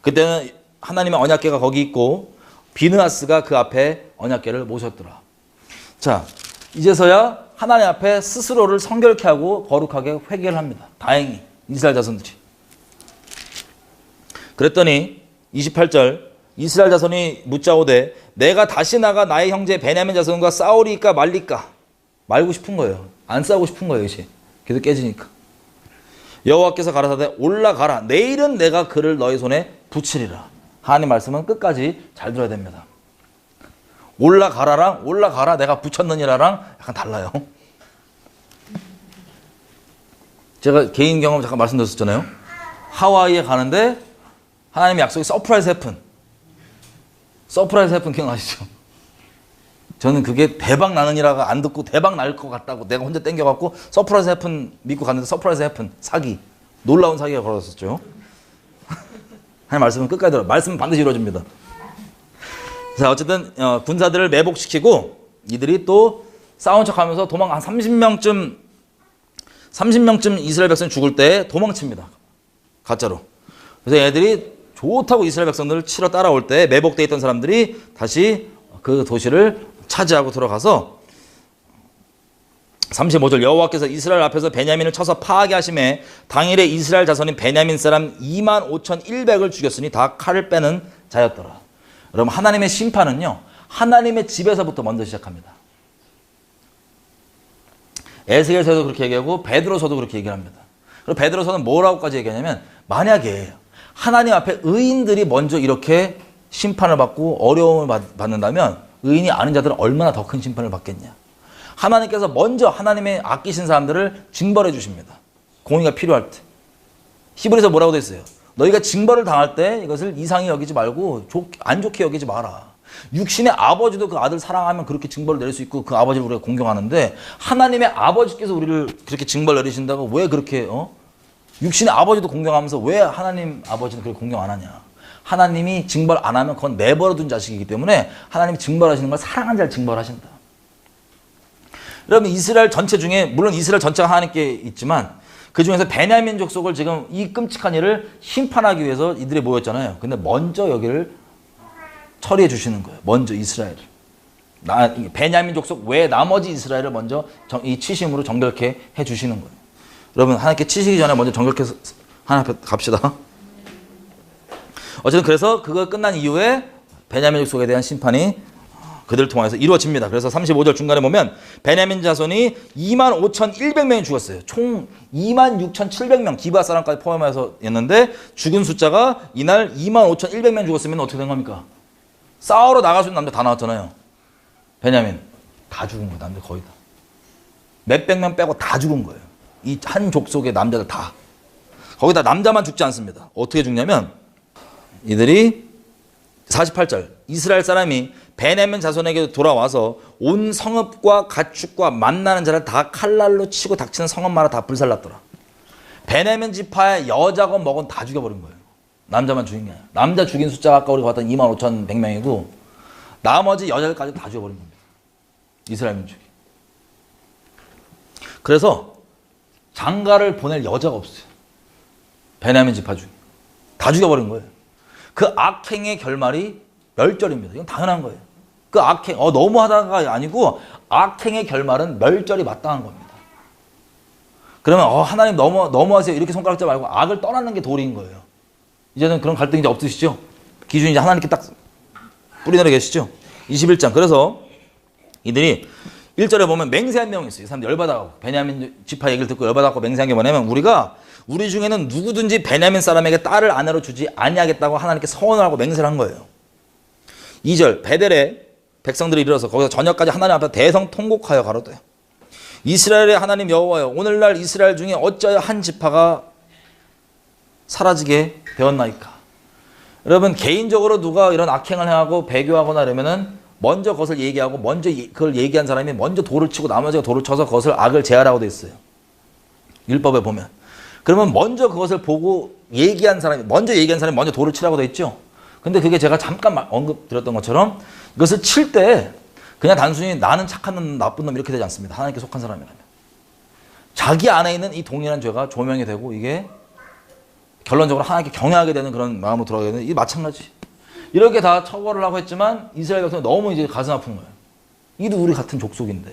그때는 하나님의 언약궤가 거기 있고 비느하스가 그 앞에 언약궤를 모셨더라. 자, 이제서야 하나님 앞에 스스로를 성결케 하고 거룩하게 회개를 합니다. 다행히 이스라엘 자손들이. 그랬더니 28절 이스라엘 자손이 묻자오되 내가 다시 나가 나의 형제 베냐민 자손과 싸우리까 말리까? 말고 싶은 거예요. 안 싸우고 싶은 거예요. 이제 계속 깨지니까. 여호와께서 가라사대 올라가라. 내일은 내가 그를 너희 손에 붙이리라. 하나님 말씀은 끝까지 잘 들어야 됩니다. 올라가라랑 올라가라 내가 붙였느니라랑 약간 달라요. 제가 개인 경험 잠깐 말씀드렸었잖아요. 하와이에 가는데 하나님의 약속이 서프라이즈 해픈. 서프라이즈 해픈 기억나시죠? 저는 그게 대박 나느니라가 안 듣고 대박 날 것 같다고 내가 혼자 땡겨갖고 서프라이즈 해픈 믿고 갔는데 서프라이즈 해픈 사기. 놀라운 사기가 벌어졌었죠. 하나님 말씀은 끝까지 들어. 말씀은 반드시 이루어집니다. 자, 어쨌든 군사들을 매복시키고 이들이 또 싸운 척하면서 도망 한 30명쯤 이스라엘 백성이 죽을 때 도망칩니다. 가짜로. 그래서 애들이 좋다고 이스라엘 백성들을 치러 따라올 때 매복돼 있던 사람들이 다시 그 도시를 차지하고 들어가서 35절 여호와께서 이스라엘 앞에서 베냐민을 쳐서 파하게 하심에 당일에 이스라엘 자손인 베냐민 사람 25,100을 죽였으니 다 칼을 빼는 자였더라. 여러분 하나님의 심판은요 하나님의 집에서부터 먼저 시작합니다. 에스겔서도 그렇게 얘기하고 베드로서도 그렇게 얘기합니다. 그리고 베드로서는 뭐라고까지 얘기하냐면 만약에 하나님 앞에 의인들이 먼저 이렇게 심판을 받고 어려움을 받는다면 의인이 아닌 자들은 얼마나 더 큰 심판을 받겠냐. 하나님께서 먼저 하나님의 아끼신 사람들을 징벌해 주십니다. 공의가 필요할 때. 히브리서 뭐라고 돼 있어요? 너희가 징벌을 당할 때 이것을 이상히 여기지 말고 안 좋게 여기지 마라. 육신의 아버지도 그 아들 사랑하면 그렇게 징벌을 내릴 수 있고 그 아버지를 우리가 공경하는데 하나님의 아버지께서 우리를 그렇게 징벌 내리신다고 왜 그렇게 육신의 아버지도 공경하면서 왜 하나님 아버지는 그렇게 공경 안 하냐. 하나님이 징벌 안 하면 그건 내버려둔 자식이기 때문에 하나님이 징벌하시는 걸 사랑한 자를 징벌하신다. 여러분 이스라엘 전체 중에 물론 이스라엘 전체가 하나님께 있지만 그 중에서 베냐민 족속을 지금 이 끔찍한 일을 심판하기 위해서 이들이 모였잖아요. 근데 먼저 여기를 처리해 주시는 거예요. 먼저 이스라엘을. 베냐민 족속 외 나머지 이스라엘을 먼저 이 치심으로 정결케 해주시는 거예요. 여러분 하나님께 치시기 전에 먼저 정결케 하나님 앞에 갑시다. 어쨌든 그래서 그거 끝난 이후에 베냐민 족속에 대한 심판이 그들을 통해서 이루어집니다. 그래서 35절 중간에 보면 베냐민 자손이 25,100명이 죽었어요. 총 26,700명 기브아 사람까지 포함해서 였는데 죽은 숫자가 이날 25,100명 죽었으면 어떻게 된 겁니까? 싸우러 나갈 수 있는 남자 다 나왔잖아요. 베냐민 다 죽은 거예요. 남자 거의 다. 몇백 명 빼고 다 죽은 거예요. 이 한 족속의 남자들 다. 거기다 남자만 죽지 않습니다. 어떻게 죽냐면 이들이 48절 이스라엘 사람이 베냐민 자손에게 돌아와서 온 성읍과 가축과 만나는 자를 다 칼날로 치고 닥치는 성읍마다 다 불살랐더라. 베냐민 지파의 여자건 뭐건 다 죽여버린 거예요. 남자만 죽인 게 아니라. 남자 죽인 숫자가 아까 우리가 봤던 25,100명이고 나머지 여자들까지 다 죽여버린 겁니다. 이스라엘 민족이. 그래서 장가를 보낼 여자가 없어요. 베냐민 지파 중에. 다 죽여버린 거예요. 그 악행의 결말이 멸절입니다. 이건 당연한 거예요. 그 악행, 너무하다가 아니고 악행의 결말은 멸절이 마땅한 겁니다. 그러면 하나님 너무하세요 이렇게 손가락질 말고 악을 떠나는 게 도리인 거예요. 이제는 그런 갈등이 이제 없으시죠? 기준이 이제 하나님께 딱 뿌리 내려 계시죠? 21장. 그래서 이들이 1절에 보면 맹세한 내용이 있어요. 이 사람들 열받아가고 베냐민 지파 얘기를 듣고 열받아가고 맹세한 게 뭐냐면 우리 중에는 누구든지 베냐민 사람에게 딸을 아내로 주지 아니하겠다고 하나님께 서원을 하고 맹세를 한 거예요. 2절 베델에 백성들이 이르러서 거기서 저녁까지 하나님 앞에 대성 통곡하여 가로되 이스라엘의 하나님 여호와여 오늘날 이스라엘 중에 어찌하여 한 지파가 사라지게 되었나이까. 여러분 개인적으로 누가 이런 악행을 행하고 배교하거나 이러면은 먼저 그것을 얘기하고 먼저 그걸 얘기한 사람이 먼저 돌을 치고 나머지가 돌을 쳐서 그것을 악을 제하라고 돼 있어요. 율법에 보면. 그러면 먼저 그것을 보고 얘기한 사람이 먼저 돌을 치라고 돼 있죠. 근데 그게 제가 잠깐 언급드렸던 것처럼 이것을 칠 때 그냥 단순히 나는 착한 놈 나쁜 놈 이렇게 되지 않습니다. 하나님께 속한 사람이라면. 자기 안에 있는 이 동일한 죄가 조명이 되고 이게 결론적으로 하나님께 경외하게 되는 그런 마음으로 들어가게 되는 이 마찬가지. 이렇게 다 처벌을 하고 했지만 이스라엘 백성은 너무 이제 가슴 아픈 거예요. 이도 우리 같은 족속인데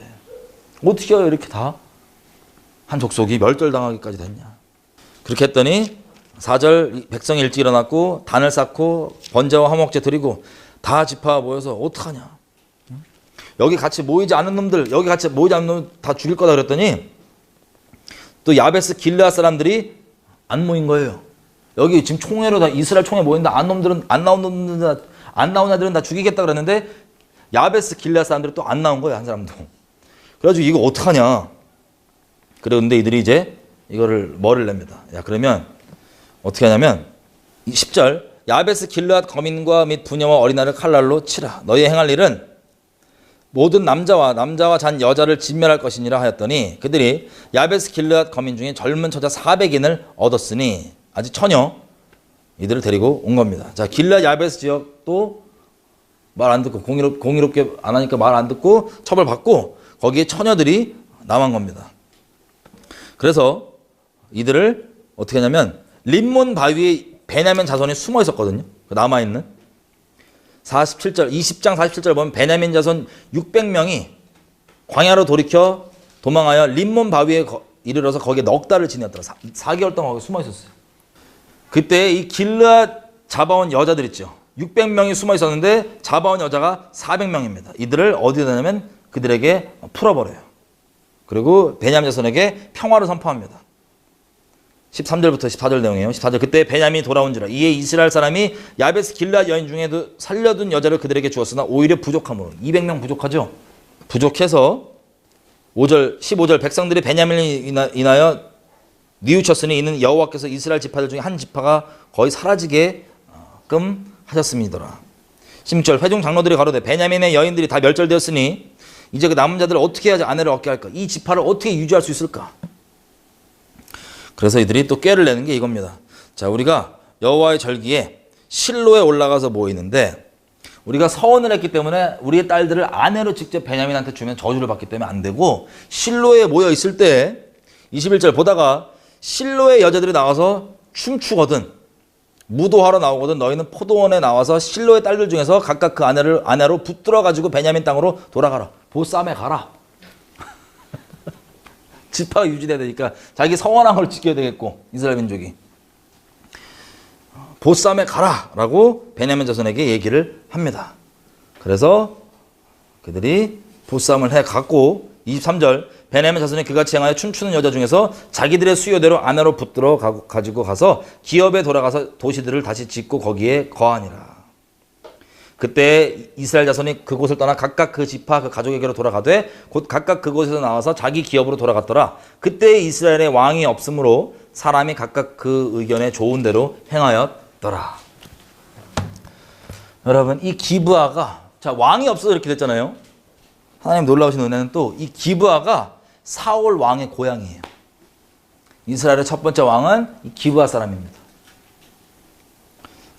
어떻게 이렇게 다 한 족속이 멸절당하기까지 됐냐. 그렇게 했더니 4절 백성이 일찍 일어났고 단을 쌓고 번제와 화목제 드리고 다 지파 모여서 어떡하냐. 여기 같이 모이지 않은 놈들 다 죽일 거다 그랬더니 또 야베스 길르앗 사람들이 안 모인 거예요. 여기 지금 총회로 다 이스라엘 총회 모인다. 안 나온 애들은 다 죽이겠다 그랬는데 야베스 길르앗 사람들이 또 안 나온 거예요. 한 사람도. 그래가지고 이거 어떡하냐. 그런데 이들이 이제 이거를 뭐를 냅니다. 야 그러면 어떻게 하냐면 10절 야베스 길르앗 거민과 및 부녀와 어린아이를 칼날로 치라. 너희 행할 일은 모든 남자와 잔 여자를 진멸할 것이니라 하였더니 그들이 야베스 길르앗 거민 중에 젊은 처자 400인을 얻었으니 아직 처녀 이들을 데리고 온 겁니다. 자 길르앗 야베스 지역도 말 안 듣고 공의롭게 안 하니까 말 안 듣고 처벌받고 거기에 처녀들이 남은 겁니다. 그래서 이들을 어떻게 하냐면 림몬 바위에 베냐민 자손이 숨어 있었거든요. 남아있는 47절 20장 47절 보면 베냐민 자손 600명이 광야로 돌이켜 도망하여 림몬 바위에 이르러서 거기에 넉 달을 지냈더라. 4개월 동안 거기 숨어 있었어요. 그때 이 길르앗 잡아온 여자들 있죠. 600명이 숨어 있었는데 잡아온 여자가 400명입니다. 이들을 어디에 다냐면 그들에게 풀어버려요. 그리고 베냐민 자손에게 평화를 선포합니다. 13절부터 14절 내용이에요. 14절 그때 베냐민이 돌아온지라 이에 이스라엘 사람이 야베스 길르앗 여인 중에도 살려둔 여자를 그들에게 주었으나 오히려 부족함으로 200명 부족하죠. 부족해서 15절 백성들이 베냐민을 인하여 뉘우쳤으니 이는 여호와께서 이스라엘 지파들 중에 한 지파가 거의 사라지게끔 하셨음이더라. 16절 회중 장로들이 가로되 베냐민의 여인들이 다 멸절되었으니 이제 그 남은 자들을 어떻게 해야지 아내를 얻게 할까? 이 지파를 어떻게 유지할 수 있을까? 그래서 이들이 또 꾀를 내는 게 이겁니다. 자, 우리가 여호와의 절기에 실로에 올라가서 모이는데 우리가 서원을 했기 때문에 우리의 딸들을 아내로 직접 베냐민한테 주면 저주를 받기 때문에 안 되고 실로에 모여 있을 때 21절 보다가 실로의 여자들이 나와서 춤추거든 무도하러 나오거든 너희는 포도원에 나와서 실로의 딸들 중에서 각각 그 아내로 붙들어 가지고 베냐민 땅으로 돌아가라. 보쌈에 가라. 지파가 유지돼야 되니까 자기 서원한 걸 지켜야 되겠고 이스라엘 민족이 보쌈에 가라라고 베냐민 자손에게 얘기를 합니다. 그래서 그들이 보쌈을 해 갔고 23절 베냐민 자손이 그같이 행하여 춤추는 여자 중에서 자기들의 수요대로 아내로 붙들어 가지고 가서 기업에 돌아가서 도시들을 다시 짓고 거기에 거하니라. 그때 이스라엘 자손이 그곳을 떠나 각각 그 지파 그 가족에게로 돌아가되 곧 각각 그곳에서 나와서 자기 기업으로 돌아갔더라. 그때 이스라엘에 왕이 없으므로 사람이 각각 그 의견에 좋은 대로 행하였더라. 여러분 이 기브아가 자 왕이 없어서 이렇게 됐잖아요. 하나님 놀라우신 은혜는 또 이 기브아가 사울 왕의 고향이에요. 이스라엘의 첫 번째 왕은 이 기브아 사람입니다.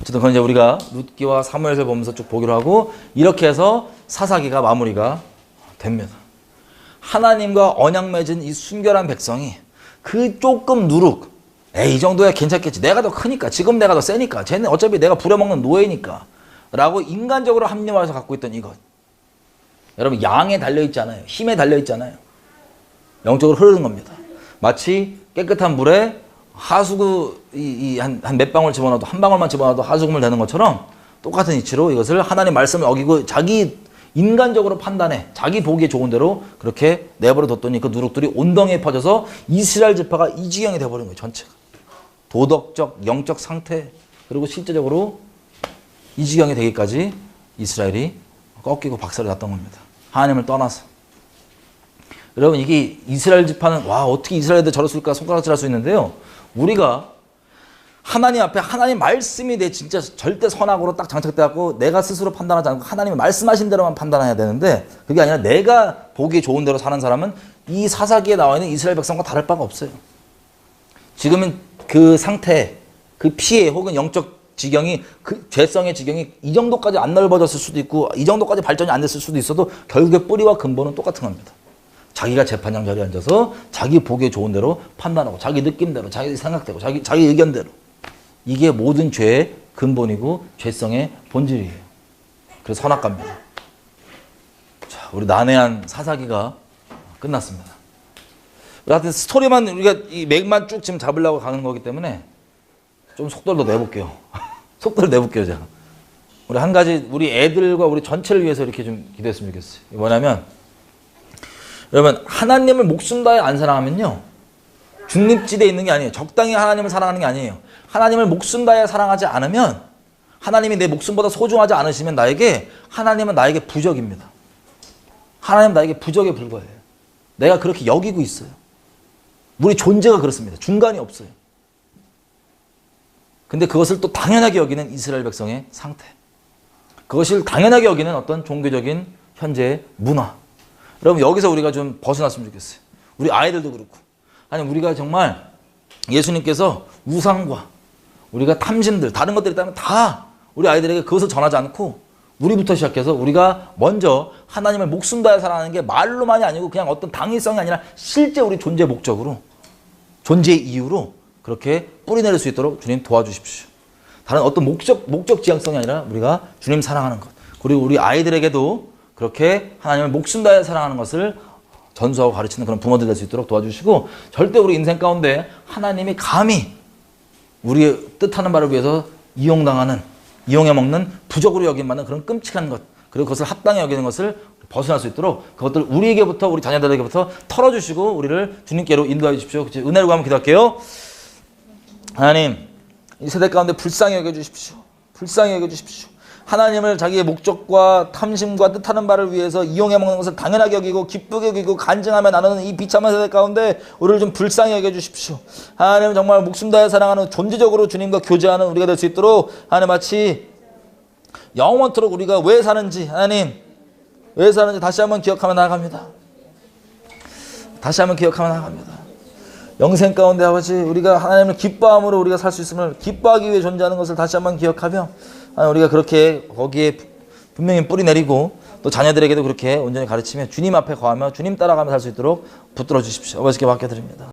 어쨌든 그건 이제 우리가 룻기와 사무엘서를 보면서 쭉 보기로 하고 이렇게 해서 사사기가 마무리가 됩니다. 하나님과 언약 맺은 이 순결한 백성이 그 조금 누룩 에이 이 정도야 괜찮겠지. 내가 더 크니까 지금 내가 더 세니까 쟤는 어차피 내가 부려먹는 노예니까 라고 인간적으로 합리화해서 갖고 있던 이것. 여러분 양에 달려있잖아요. 힘에 달려있잖아요. 영적으로 흐르는 겁니다. 마치 깨끗한 물에 하수구 한 몇 방울 집어넣어도 한 방울만 집어넣어도 하수구물 되는 것처럼 똑같은 이치로 이것을 하나님 말씀을 어기고 자기 인간적으로 판단해 자기 보기에 좋은 대로 그렇게 내버려 뒀더니 그 누룩들이 온 덩이에 퍼져서 이스라엘 지파가 이 지경이 돼버린 거예요. 전체가. 도덕적, 영적 상태 그리고 실제적으로 이 지경이 되기까지 이스라엘이 꺾이고 박살이 났던 겁니다. 하나님을 떠나서. 여러분 이게 이스라엘 지파는 와 어떻게 이스라엘들 저랬을까 손가락질 할 수 있는데요. 우리가 하나님 앞에 하나님 말씀이 내 진짜 절대 선악으로 딱 장착되었고 내가 스스로 판단하지 않고 하나님이 말씀하신 대로만 판단해야 되는데 그게 아니라 내가 보기에 좋은 대로 사는 사람은 이 사사기에 나와 있는 이스라엘 백성과 다를 바가 없어요. 지금은 그 상태, 그 피해 혹은 영적 지경이 그 죄성의 지경이 이 정도까지 안 넓어졌을 수도 있고 이 정도까지 발전이 안 됐을 수도 있어도 결국에 뿌리와 근본은 똑같은 겁니다. 자기가 재판장 자리에 앉아서 자기 보기에 좋은 대로 판단하고 자기 느낌대로 자기 생각대로 자기 의견대로 이게 모든 죄의 근본이고 죄성의 본질이에요. 그래서 선악과입니다. 자, 우리 난해한 사사기가 끝났습니다. 하여튼 스토리만 우리가 이 맥만 쭉 지금 잡으려고 가는 거기 때문에 좀 속도를 더 내볼게요. 속도를 내볼게요, 제가. 우리 한 가지 우리 애들과 우리 전체를 위해서 이렇게 좀 기도했으면 좋겠어요. 뭐냐면 여러분 하나님을 목숨 다해 안 사랑하면요 중립지대에 있는 게 아니에요. 적당히 하나님을 사랑하는 게 아니에요. 하나님을 목숨 다해 사랑하지 않으면 하나님이 내 목숨보다 소중하지 않으시면 하나님은 나에게 부적입니다. 하나님은 나에게 부적에 불과해요. 내가 그렇게 여기고 있어요. 우리 존재가 그렇습니다. 중간이 없어요. 근데 그것을 또 당연하게 여기는 이스라엘 백성의 상태. 그것을 당연하게 여기는 어떤 종교적인 현재의 문화. 여러분 여기서 우리가 좀 벗어났으면 좋겠어요. 우리 아이들도 그렇고. 아니 우리가 정말 예수님께서 우상과 우리가 탐심들 다른 것들이 있다면 다 우리 아이들에게 그것을 전하지 않고 우리부터 시작해서 우리가 먼저 하나님을 목숨 다해 사랑하는 게 말로만이 아니고 그냥 어떤 당위성이 아니라 실제 우리 존재 목적으로 존재의 이유로 그렇게 뿌리내릴 수 있도록 주님 도와주십시오. 다른 어떤 목적 지향성이 아니라 우리가 주님 사랑하는 것 그리고 우리 아이들에게도 그렇게 하나님을 목숨 다해 사랑하는 것을 전수하고 가르치는 그런 부모들 될 수 있도록 도와주시고 절대 우리 인생 가운데 하나님이 감히 우리의 뜻하는 바를 위해서 이용해 먹는 부적으로 여김받는 그런 끔찍한 것 그리고 그것을 합당히 여기는 것을 벗어날 수 있도록 그것들 우리에게부터 우리 자녀들에게부터 털어주시고 우리를 주님께로 인도해 주십시오. 은혜를 구하면 기도할게요. 하나님 이 세대 가운데 불쌍히 여겨주십시오. 불쌍히 여겨주십시오. 하나님을 자기의 목적과 탐심과 뜻하는 바를 위해서 이용해 먹는 것을 당연하게 여기고 기쁘게 여기고 간증하며 나누는 이 비참한 세대 가운데 우리를 좀 불쌍히 여겨주십시오. 하나님 정말 목숨 다해 사랑하는 존재적으로 주님과 교제하는 우리가 될 수 있도록 하나님 마치 영원토록 우리가 왜 사는지 하나님 왜 사는지 다시 한번 기억하며 나아갑니다. 다시 한번 기억하며 나아갑니다. 영생 가운데 아버지 우리가 하나님을 기뻐함으로 우리가 살 수 있음을 기뻐하기 위해 존재하는 것을 다시 한번 기억하며 우리가 그렇게 거기에 분명히 뿌리 내리고 또 자녀들에게도 그렇게 온전히 가르치며 주님 앞에 거하며 주님 따라가며 살 수 있도록 붙들어 주십시오. 아버지께 맡겨드립니다.